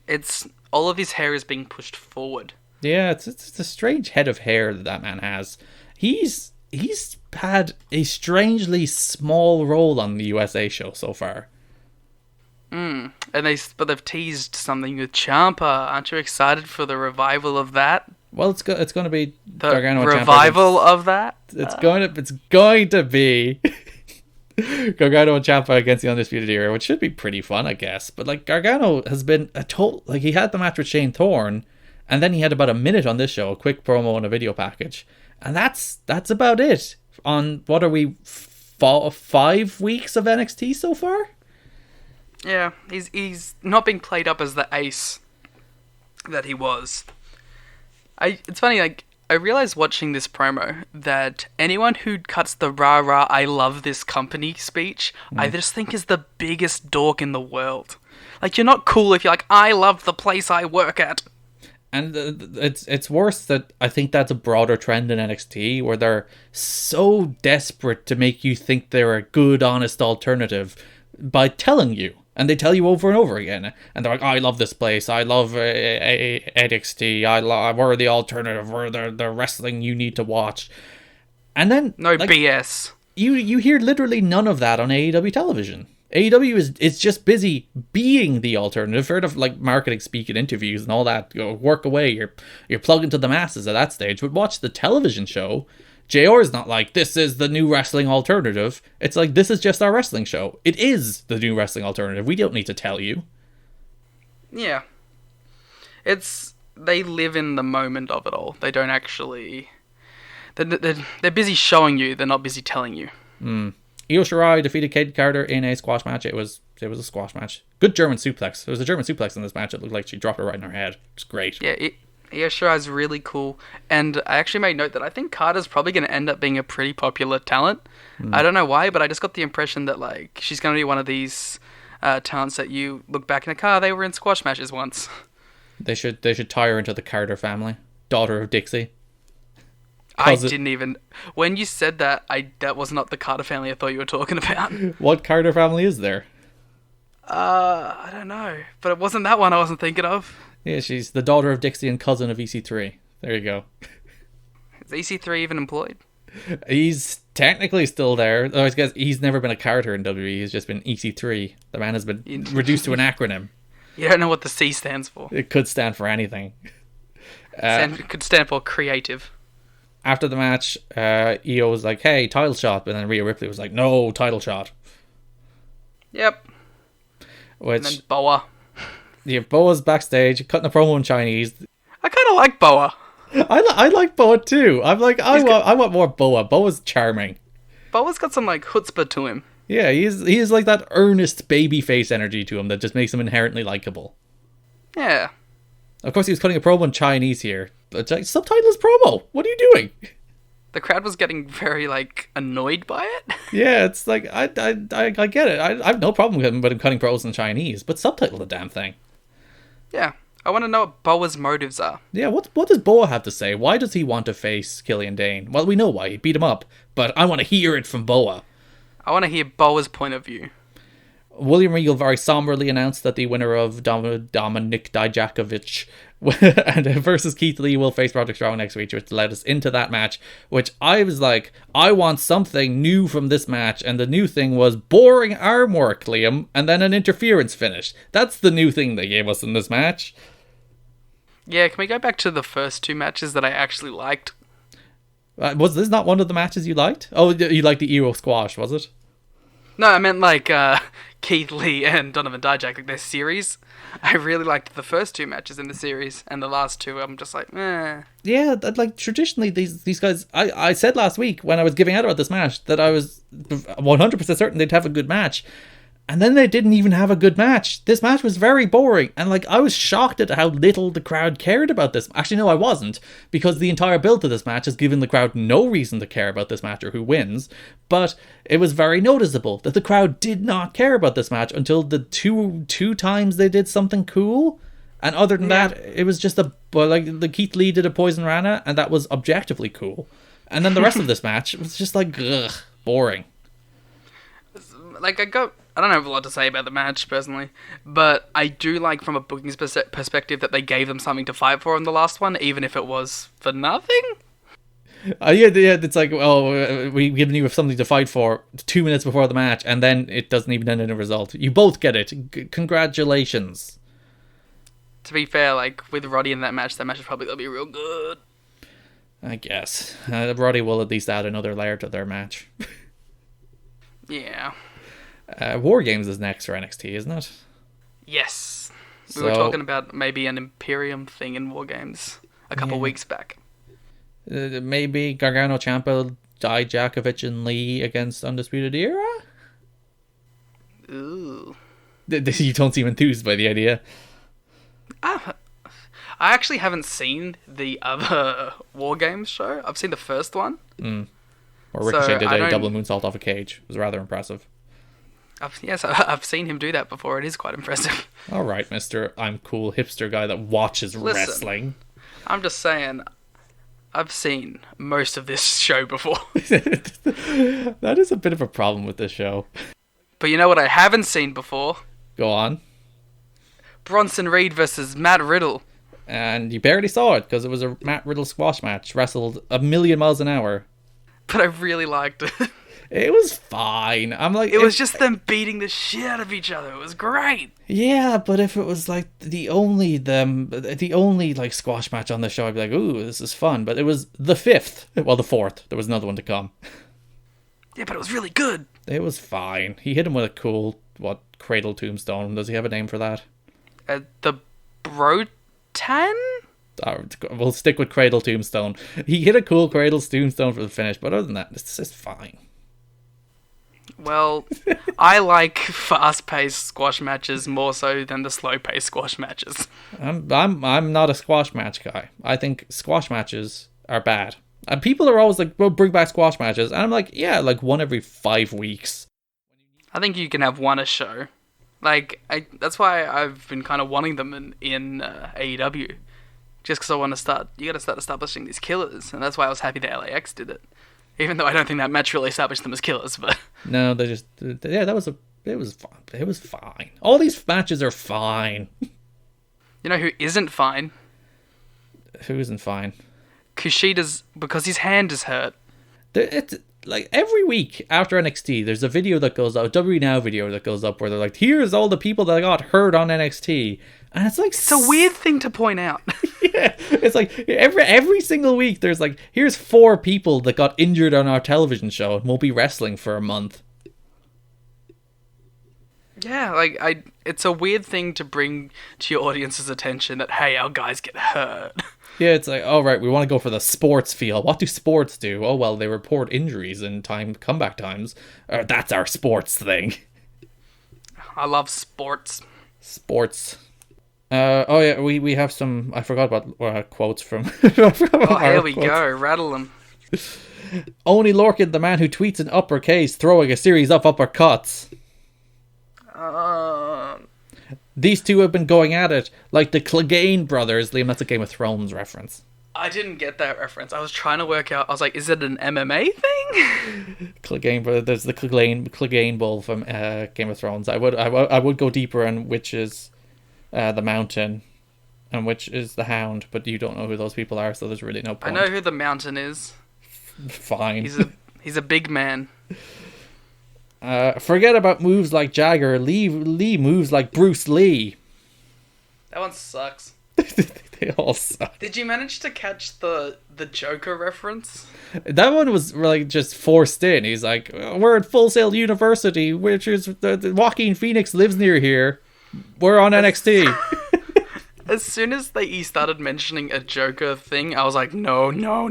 It's all of his hair is being pushed forward. Yeah, it's a strange head of hair that man has. He's had a strangely small role on the USA show so far. And they've teased something with Ciampa. Aren't you excited for the revival of that? Well, it's going to be the Gargano revival of that. It's going to be Gargano and Ciampa against the Undisputed Era, which should be pretty fun, I guess. But like Gargano has been he had the match with Shane Thorne, and then he had about a minute on this show, a quick promo and a video package, and that's about it. On what are we 5 weeks of NXT so far? Yeah, he's not being played up as the ace that he was. It's funny, like, I realized watching this promo that anyone who cuts the rah-rah, I love this company speech, I just think is the biggest dork in the world. Like, you're not cool if you're like, I love the place I work at. And it's worse that I think that's a broader trend in NXT, where they're so desperate to make you think they're a good, honest alternative by telling you. And they tell you over and over again. And they're like, I love this place. I love NXT. We're the alternative. We're the wrestling you need to watch. And then... No, like, BS. You hear literally none of that on AEW television. AEW is just busy being the alternative. Heard of like marketing speak in interviews and all that. Work away. You're plugging to the masses at that stage. But watch the television show. JR is not like, this is the new wrestling alternative. It's like, this is just our wrestling show. It is the new wrestling alternative. We don't need to tell you. Yeah. They live in the moment of it all. They don't actually... They're busy showing you. They're not busy telling you. Io Shirai defeated Kate Carter in a squash match. It was a squash match. Good German suplex. There was a German suplex in this match. It looked like she dropped it right in her head. It's great. Yeah, Io Shirai's really cool. And I actually made note that I think Carter's probably going to end up being a pretty popular talent. I don't know why, but I just got the impression that like she's going to be one of these talents that you look back in the car, they were in squash matches once. They should tie her into the Carter family. Daughter of Dixie. I didn't even... When you said that, that was not the Carter family I thought you were talking about. What Carter family is there? I don't know. But it wasn't that one I wasn't thinking of. Yeah, she's the daughter of Dixie and cousin of EC3. There you go. Is EC3 even employed? He's technically still there. Though I guess he's never been a character in WWE. He's just been EC3. The man has been reduced to an acronym. You don't know what the C stands for. It could stand for anything. It could stand for creative. After the match, Io was like, hey, title shot. But then Rhea Ripley was like, no, title shot. Yep. Which, and then Boa. Yeah, Boa's backstage, cutting a promo in Chinese. I kind of like Boa. I like Boa too. I'm like, I want more Boa. Boa's charming. Boa's got some like chutzpah to him. Yeah, he is like that earnest babyface energy to him that just makes him inherently likable. Yeah. Of course, he was cutting a promo in Chinese here. Subtitle his promo. What are you doing? The crowd was getting very like annoyed by it. Yeah, it's like I get it. I have no problem with him cutting promos in Chinese, but subtitle the damn thing. Yeah, I want to know what Boa's motives are. Yeah, what does Boa have to say? Why does he want to face Killian Dane? Well, we know why. He beat him up, but I want to hear it from Boa. I want to hear Boa's point of view. William Regal very somberly announced that the winner of Dominic Dijakovic versus Keith Lee will face Roderick Strong next week, which led us into that match, which I was like, I want something new from this match, and the new thing was boring arm work, Liam, and then an interference finish. That's the new thing they gave us in this match. Yeah, can we go back to the first two matches that I actually liked? Was this not one of the matches you liked? Oh, you liked the Euro squash, was it? No, I meant like Keith Lee and Donovan Dijak, like their series. I really liked the first two matches in the series, and the last two, I'm just like, eh. Yeah, like traditionally, these guys. I said last week when I was giving out about this match that I was 100% certain they'd have a good match, and then they didn't even have a good match. This match was very boring, and like I was shocked at how little the crowd cared about this. Actually, no, I wasn't, because the entire build to this match has given the crowd no reason to care about this match or who wins. But it was very noticeable that the crowd did not care about this match until the two times they did something cool. And other than that, it was just the Keith Lee did a Poison Rana, and that was objectively cool. And then the rest of this match was just like, ugh, boring. Like, I don't have a lot to say about the match, personally, but I do like, from a bookings perspective, that they gave them something to fight for in the last one, even if it was for nothing. Yeah, it's like, we've given you something to fight for 2 minutes before the match, and then it doesn't even end in a result. You both get it. Congratulations. To be fair, like, with Roddy in that match is probably going to be real good. I guess. Roddy will at least add another layer to their match. Yeah. War Games is next for NXT, isn't it? Yes. We were talking about maybe an Imperium thing in War Games a couple weeks back. Maybe Gargano, Ciampa, Dijakovic, and Lee against Undisputed Era? Ooh. You don't seem enthused by the idea. I I actually haven't seen the other War Games show. I've seen the first one. Or Ricochet So, did I a don't- double moonsault off a cage. It was rather impressive. I've seen him do that before. It is quite impressive. All right, Mister, I'm cool hipster guy that watches Listen. wrestling. I'm just saying, I've seen most of this show before. That is a bit of a problem with this show. But you know what I haven't seen before? Go on. Bronson Reed versus Matt Riddle. And you barely saw it because it was a Matt Riddle squash match, wrestled a million miles an hour. But I really liked it. It was fine. I'm like, It was just them beating the shit out of each other. It was great. yeah, but if it was like the only like squash match on the show, I'd be like, ooh, this is fun. But it was the fourth. There was another one to come. Yeah, but it was really good. It was fine. He hit him with a cool cradle tombstone. Does he have a name for that? The Brotan? We'll stick with cradle tombstone. He hit a cool cradle tombstone for the finish, but other than that, it's just fine. Well, I like fast-paced squash matches more so than the slow-paced squash matches. I'm not a squash match guy. I think squash matches are bad. And people are always like, well, bring back squash matches. And I'm like, yeah, like one every 5 weeks. I think you can have one a show. Like, that's why I've been kind of wanting them in AEW. Just because I want to start, you got to start establishing these killers. And that's why I was happy that LAX did it. Even though I don't think that match really established them as killers, but... No, it was fine. It was fine. All these matches are fine. You know who isn't fine? Who isn't fine? Kushida's, because his hand is hurt. It's like every week after NXT, there's a video that goes up, a WWE Now video that goes up where they're like, here's all the people that got hurt on NXT. And it's like... It's a weird thing to point out. Yeah, it's like every single week there's like, here's 4 people that got injured on our television show and won't be wrestling for a month. Yeah, like, it's a weird thing to bring to your audience's attention that, hey, our guys get hurt. Yeah, it's like, all right, we want to go for the sports feel. What do sports do? Oh, well, they report injuries and comeback times. That's our sports thing. I love sports. Sports. Oh yeah, we have some. I forgot about quotes from. Oh, here we go. Rattle them. Only Lorcan, the man who tweets in uppercase, throwing a series of uppercuts. These two have been going at it like the Clegane brothers. Liam, that's a Game of Thrones reference. I didn't get that reference. I was trying to work out. I was like, is it an MMA thing? Clegane brother. There's the Clegane bull from Game of Thrones. I would go deeper on which is the Mountain and which is the Hound, but you don't know who those people are, so there's really no point. I know who the Mountain is. Fine. He's a big man. Forget about moves like Jagger. Lee moves like Bruce Lee. That one sucks. They all suck. Did you manage to catch the Joker reference? That one was like just forced in. He's like, we're at Full Sail University, which is the Joaquin Phoenix lives near here. We're on NXT. As soon as he started mentioning a Joker thing, I was like, no. I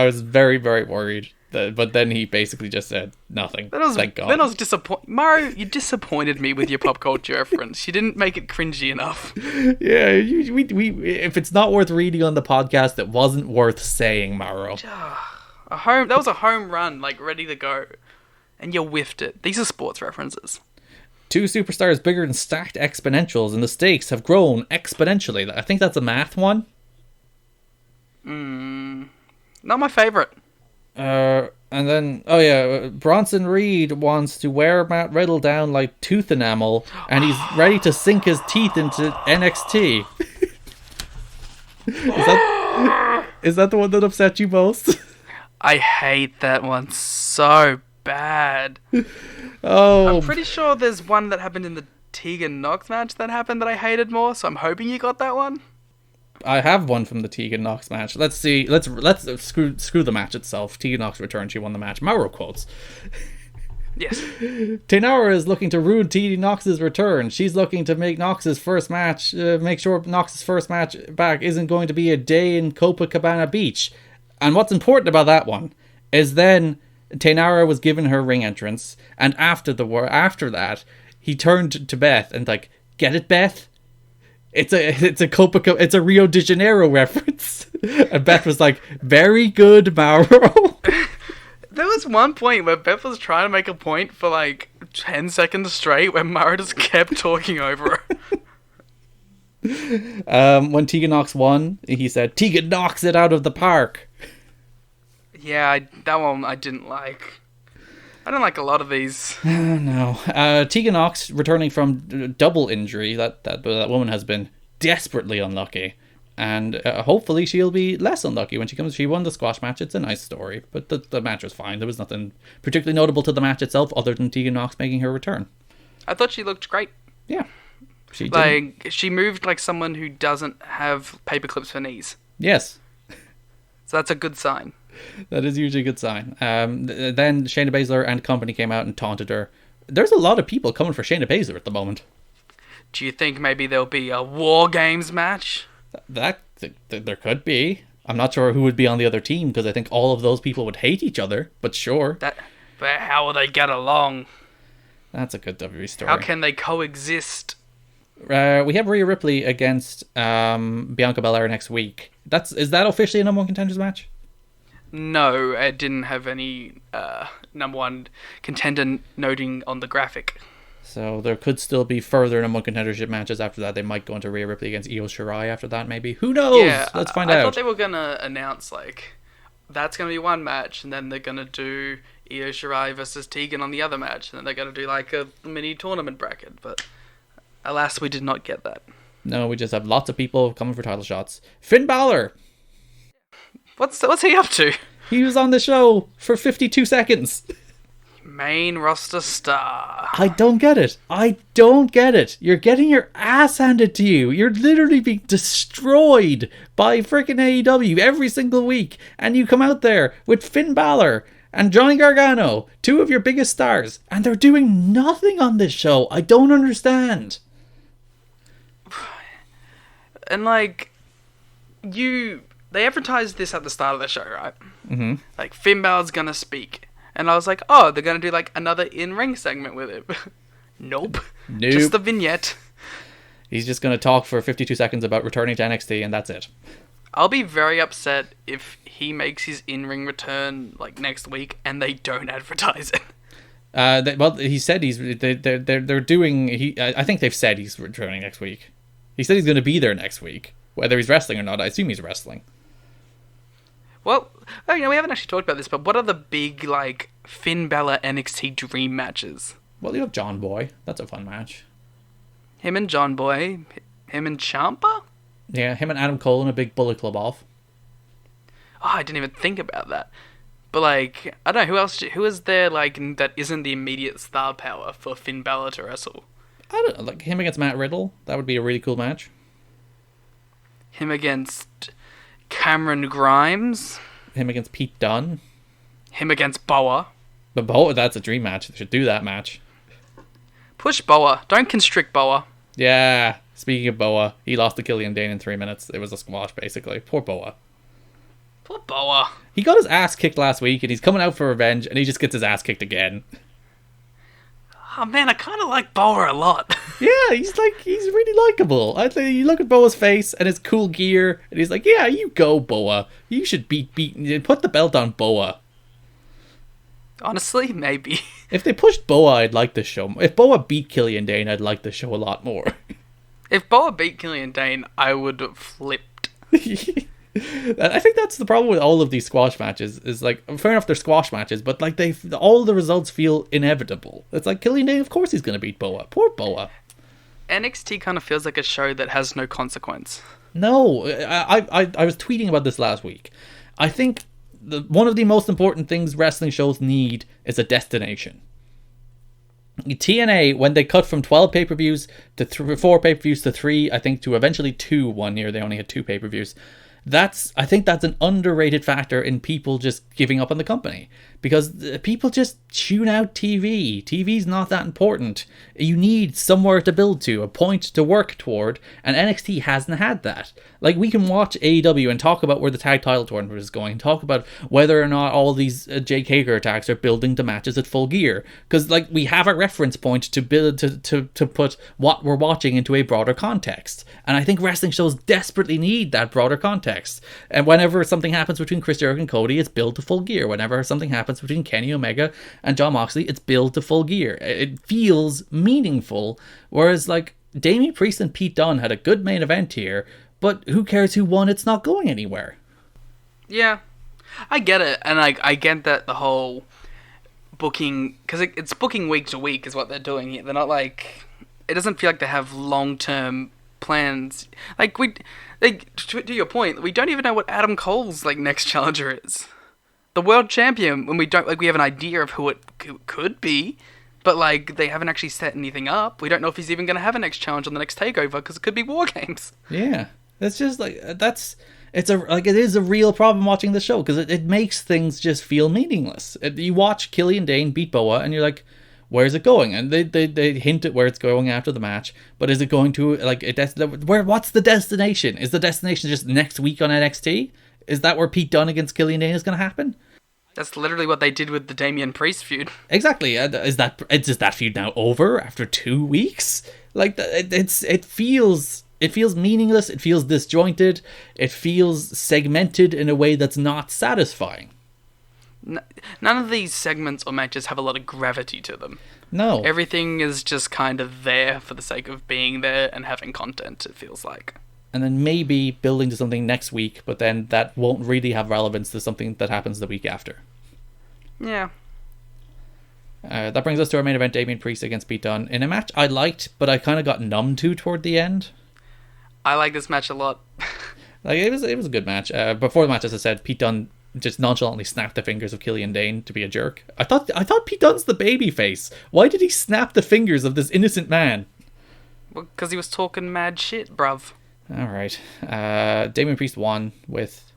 was very, very worried. But then he basically just said nothing. Thank God. Then I was disappointed. Mario, you disappointed me with your pop culture reference. You didn't make it cringy enough. Yeah, we if it's not worth reading on the podcast, it wasn't worth saying, Mario. That was a home run, like ready to go, and you whiffed it. These are sports references. 2 superstars bigger than stacked exponentials, and the stakes have grown exponentially. I think that's a math one. Not my favorite. And then, Bronson Reed wants to wear Matt Riddle down like tooth enamel, and he's ready to sink his teeth into NXT. Is that the one that upset you most? I hate that one so bad. Oh, I'm pretty sure there's one that happened in the Tegan Knox match that happened that I hated more, so I'm hoping you got that one. I have one from the Tegan Knox match. Let's see. Let's screw the match itself. Tegan Knox returned. She won the match. Mauro quotes. Yes. Tainara is looking to ruin Tegan Knox's return. She's looking to make Knox's first match. Make sure Knox's first match back isn't going to be a day in Copacabana Beach. And what's important about that one is then Tainara was given her ring entrance, and after that, he turned to Beth and like, get it, Beth? It's a Rio de Janeiro reference. And Beth was like, very good, Mauro. There was one point where Beth was trying to make a point for like 10 seconds straight where Mauro just kept talking over her. When Tegan Knox won, he said, Tegan knocks it out of the park. Yeah, that one I didn't like. I don't like a lot of these. No. Tegan Knox, returning from double injury, that woman has been desperately unlucky. And hopefully she'll be less unlucky when she comes. She won the squash match. It's a nice story. But the match was fine. There was nothing particularly notable to the match itself other than Tegan Knox making her return. I thought she looked great. Yeah. She did. Like, she moved like someone who doesn't have paper clips for knees. Yes. So that's a good sign. That is usually a good sign. Then Shayna Baszler and company came out and taunted her. There's a lot of people coming for Shayna Baszler at the moment. Do you think maybe there'll be a War Games match? There could be. I'm not sure who would be on the other team because I think all of those people would hate each other. But sure. But how will they get along? That's a good WWE story. How can they coexist? We have Rhea Ripley against Bianca Belair next week. Is that officially a number one contenders match? No, it didn't have any number one contender noting on the graphic. So there could still be further number one contendership matches after that. They might go into Rhea Ripley against Io Shirai after that, maybe. Who knows? Yeah, Let's find out. I thought they were going to announce, like, that's going to be one match, and then they're going to do Io Shirai versus Tegan on the other match, and then they're going to do, like, a mini tournament bracket. But alas, we did not get that. No, we just have lots of people coming for title shots. Finn Balor! What's he up to? He was on the show for 52 seconds. Main roster star. I don't get it. You're getting your ass handed to you. You're literally being destroyed by freaking AEW every single week. And you come out there with Finn Balor and Johnny Gargano, two of your biggest stars. And they're doing nothing on this show. I don't understand. And like, they advertised this at the start of the show, right? Mm-hmm. Like, Finn Balor's gonna speak. And I was like, oh, they're gonna do like another in-ring segment with it. Nope. Just the vignette. He's just gonna talk for 52 seconds about returning to NXT and that's it. I'll be very upset if he makes his in-ring return like next week and they don't advertise it. Well, he said they're doing. I think they've said he's returning next week. He said he's going to be there next week, whether he's wrestling or not. I assume he's wrestling. Well, we haven't actually talked about this, but what are the big like Finn Balor NXT dream matches? Well, you have John Boy. That's a fun match. Him and John Boy, him and Ciampa. Yeah, him and Adam Cole in a big Bullet Club off. Oh, I didn't even think about that. But like, I don't know who is there like that isn't the immediate star power for Finn Balor to wrestle. I don't know, like him against Matt Riddle. That would be a really cool match. Him against Cameron Grimes. Him against Pete Dunne. Him against Boa. But Boa, that's a dream match. They should do that match. Push Boa. Don't constrict Boa. Yeah. Speaking of Boa, he lost to Killian Dane in 3 minutes. It was a squash, basically. Poor Boa. Poor Boa. He got his ass kicked last week, and he's coming out for revenge, and he just gets his ass kicked again. Oh man, I kind of like Boa a lot. Yeah, he's really likable. I think you look at Boa's face and his cool gear, and he's like, "Yeah, you go, Boa. You should put the belt on Boa." Honestly, maybe. If they pushed Boa, I'd like the show. If Boa beat Killian Dane, I'd like the show a lot more. If Boa beat Killian Dane, I would have flipped. I think that's the problem with all of these squash matches. Is like, fair enough, they're squash matches, but like all the results feel inevitable. It's like Killian Dane, of course he's going to beat Boa. Poor Boa. NXT kind of feels like a show that has no consequence. No, I was tweeting about this last week. I think one of the most important things wrestling shows need is a destination. TNA, when they cut from 12 pay-per-views to 4 pay-per-views to 3, I think to eventually 2 one year, they only had 2 pay-per-views. I think that's an underrated factor in people just giving up on the company. Because people just tune out TV. TV's not that important. You need somewhere to build to, a point to work toward, and NXT hasn't had that. Like, we can watch AEW and talk about where the tag title tournament is going, talk about whether or not all these Jake Hager attacks are building to matches at Full Gear, because like we have a reference point to build to put what we're watching into a broader context. And I think wrestling shows desperately need that broader context. And whenever something happens between Chris Jericho and Cody, it's built to Full Gear. Whenever something happens between Kenny Omega and Jon Moxley, it's built to Full Gear. It feels meaningful. Whereas like Damian Priest and Pete Dunne had a good main event here, but who cares who won? It's not going anywhere. Yeah, I get it, and I get that the whole booking, because it's booking week to week is what they're doing here. They're not like, it doesn't feel like they have long-term plans. Like, to your point, we don't even know what Adam Cole's like next challenger is. The world champion, when we don't, like, we have an idea of who it could be, but like they haven't actually set anything up. We don't know if he's even going to have a next challenge on the next takeover, because it could be War Games. Yeah, it's just like it is a real problem watching the show, because it makes things just feel meaningless. You watch Killian Dane beat Boa, and you're like, where's it going? And they hint at where it's going after the match, but is it going to like what's the destination? Is the destination just next week on NXT? Is that where Pete Dunne against Killian Dane is going to happen? That's literally what they did with the Damian Priest feud. Exactly. Is that feud now over after 2 weeks? Like, it feels meaningless. It feels disjointed. It feels segmented in a way that's not satisfying. None of these segments or matches have a lot of gravity to them. No. Everything is just kind of there for the sake of being there and having content, it feels like. And then maybe building to something next week, but then that won't really have relevance to something that happens the week after. Yeah. That brings us to our main event, Damian Priest against Pete Dunne, in a match I liked, but I kind of got numb to toward the end. I like this match a lot. Like, it was a good match. Before the match, as I said, Pete Dunne just nonchalantly snapped the fingers of Killian Dane to be a jerk. I thought Pete Dunne's the baby face. Why did he snap the fingers of this innocent man? Well, because he was talking mad shit, bruv. Alright. Damian Priest won with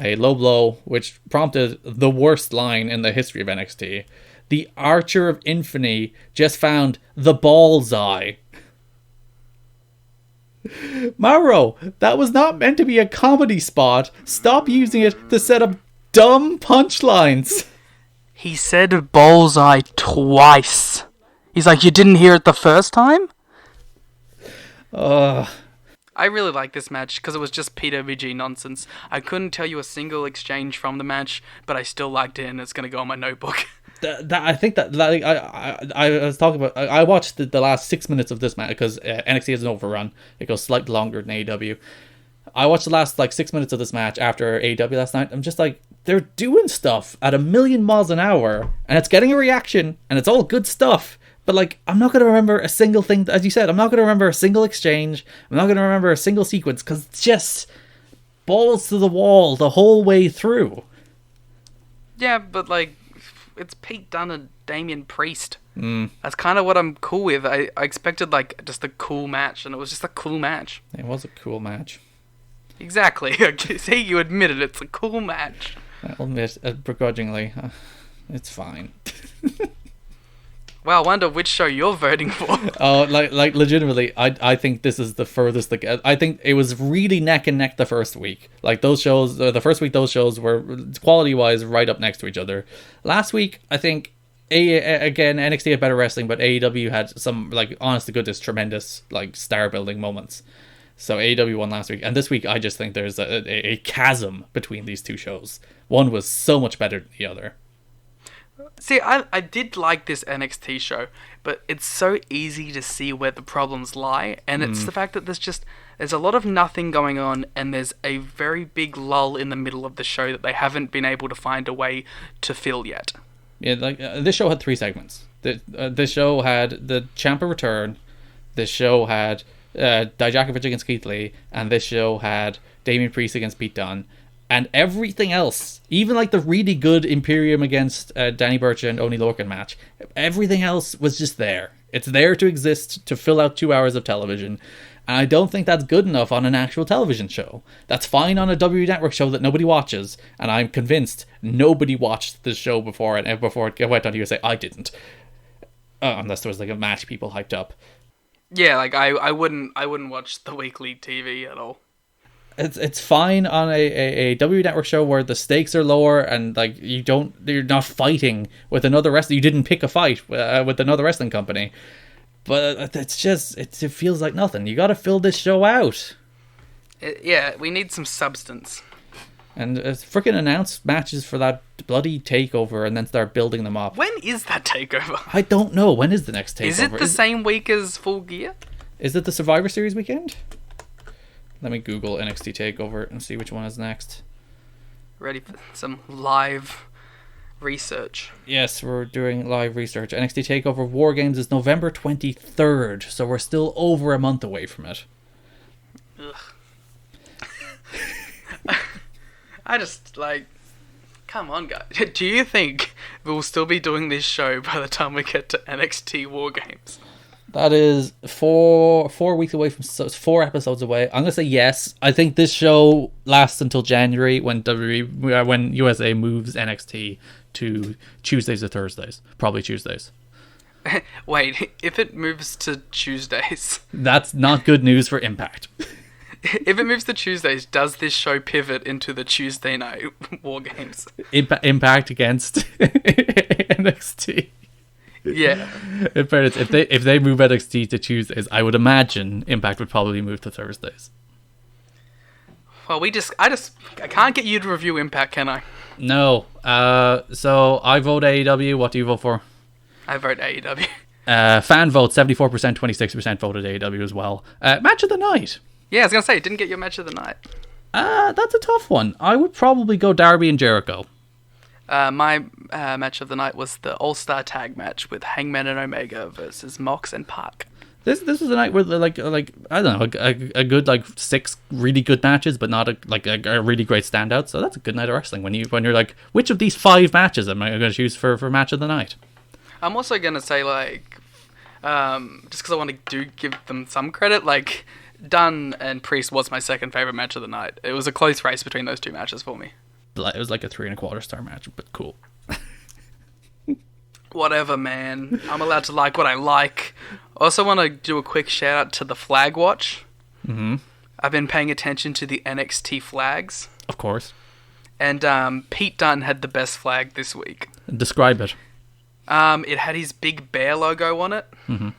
a low blow, which prompted the worst line in the history of NXT. The Archer of Infamy just found the bullseye. Mauro, that was not meant to be a comedy spot. Stop using it to set up dumb punchlines. He said bullseye twice. He's like, you didn't hear it the first time? I really like this match because it was just PWG nonsense. I couldn't tell you a single exchange from the match, but I still liked it, and it's going to go on my notebook. I think that like, I was talking about. I watched the last 6 minutes of this match because NXT has an overrun. It goes slightly longer than AEW. I watched the last 6 minutes of this match after AEW last night. I'm just like, they're doing stuff at 1,000,000 miles an hour, and it's getting a reaction, and it's all good stuff. But like, I'm not going to remember a single thing, as you said, I'm not going to remember a single exchange, I'm not going to remember a single sequence, because it's just balls to the wall the whole way through. Yeah, but like, it's Pete Dunne and Damian Priest. That's kind of what I'm cool with. I expected like just a cool match, and it was just a cool match. It was a cool match. Exactly. See, you admitted it's a cool match. I'll admit, begrudgingly, it's fine. Well, I wonder which show you're voting for. Oh, like legitimately, I think this is the furthest. I think it was really neck and neck the first week. Like those shows, the first week, those shows were quality wise right up next to each other. Last week, I think again NXT had better wrestling, but AEW had some like honest to goodness tremendous like star building moments. So AEW won last week, and this week I just think there's a chasm between these two shows. One was so much better than the other. See, I did like this NXT show, but it's so easy to see where the problems lie, and it's the fact that there's a lot of nothing going on, and there's a very big lull in the middle of the show that they haven't been able to find a way to fill yet. Yeah, like this show had 3 segments. This show had the Ciampa return, this show had Dijakovic against Keith Lee, and this show had Damian Priest against Pete Dunne. And everything else, even like the really good Imperium against Danny Burch and Oney Lorcan match, everything else was just there. It's there to exist, to fill out 2 hours of television. And I don't think that's good enough on an actual television show. That's fine on a WWE Network show that nobody watches, and I'm convinced nobody watched this show before it went on USA. I didn't. Unless there was like a match people hyped up. Yeah, like I wouldn't watch the weekly TV at all. It's fine on a W Network show where the stakes are lower and like you're not fighting with another wrestler. You didn't pick a fight with another wrestling company, but it's just it feels like nothing. You got to fill this show out. Yeah, we need some substance. And freaking announce matches for that bloody takeover and then start building them up. When is that takeover? I don't know. When is the next takeover? Is it the same week as Full Gear? Is it the Survivor Series weekend? Let me Google NXT TakeOver and see which one is next. Ready for some live research. Yes, we're doing live research. NXT TakeOver War Games is November 23rd, so we're still over a month away from it. Ugh. I just, like, come on, guys. Do you think we'll still be doing this show by the time we get to NXT War Games? That is 4 weeks away from, so it's 4 episodes away. I'm gonna say yes. I think this show lasts until January when when USA moves NXT to Tuesdays or Thursdays, probably Tuesdays. Wait, if it moves to Tuesdays, that's not good news for Impact. If it moves to Tuesdays, does this show pivot into the Tuesday night War Games? Impact against NXT. Yeah. In fairness, if they move NXT to Tuesdays, I would imagine Impact would probably move to Thursdays. Well, I can't get you to review Impact, can I? No. So I vote AEW. What do you vote for? I vote AEW. Fan vote 74%, 26% voted AEW as well. Match of the night. Yeah, I was gonna say, didn't get your match of the night. That's a tough one. I would probably go Darby and Jericho. My match of the night was the All-Star Tag match with Hangman and Omega versus Mox and Park. This is a night where like I don't know a good like 6 really good matches, but not a really great standout. So that's a good night of wrestling when you're like, which of these 5 matches am I going to choose for match of the night? I'm also gonna say like, just because I want to give them some credit, like Dunn and Priest was my second favorite match of the night. It was a close race between those 2 matches for me. It was like a 3 1/4 star match, but cool. Whatever, man. I'm allowed to like what I like. I also want to do a quick shout out to the Flag Watch. Mm-hmm. I've been paying attention to the NXT flags. Of course. And Pete Dunne had the best flag this week. Describe it. It had his big bear logo on it. Mm-hmm.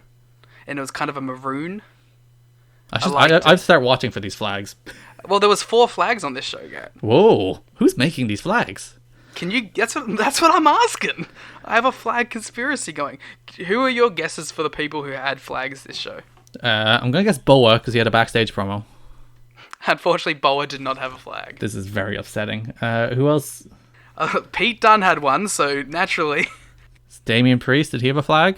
And it was kind of a maroon. I'd start watching for these flags. Well, there was 4 flags on this show, Garrett. Whoa. Who's making these flags? Can you... That's what I'm asking. I have a flag conspiracy going. Who are your guesses for the people who had flags this show? I'm going to guess Boa, because he had a backstage promo. Unfortunately, Boa did not have a flag. This is very upsetting. Who else? Pete Dunne had one, so naturally... Damian Priest, did he have a flag?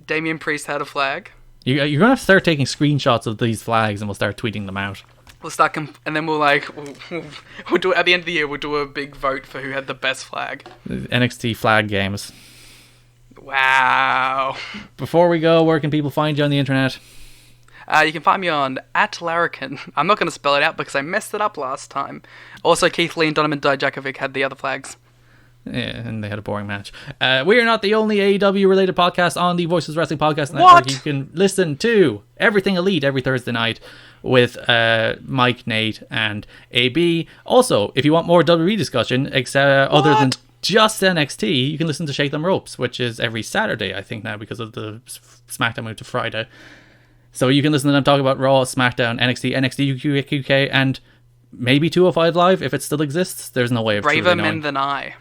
Damian Priest had a flag. You're going to have to start taking screenshots of these flags and we'll start tweeting them out. We'll start, and then we'll do it at the end of the year. We'll do a big vote for who had the best flag. NXT flag games. Wow. Before we go, where can people find you on the internet? You can find me on @Larrikin. I'm not going to spell it out because I messed it up last time. Also, Keith Lee and Donovan Dijakovic had the other flags. Yeah, and they had a boring match. We are not the only AEW related podcast on the Voices Wrestling Podcast Network. What? You can listen to Everything Elite every Thursday night with Mike, Nate, and AB. Also, if you want more WWE discussion, other than just NXT, you can listen to Shake Them Ropes, which is every Saturday, I think now, because of the SmackDown move to Friday. So you can listen to them talk about Raw, SmackDown, NXT UK, and maybe 205 Live if it still exists. There's no way of Braver truly men knowing. than I.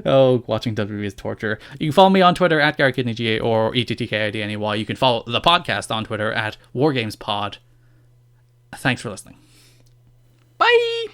Oh, watching WWE is torture. You can follow me on Twitter @GarrettKidneyGA or ETTKIDNEY. You can follow the podcast on Twitter @WarGamesPod. Thanks for listening. Bye!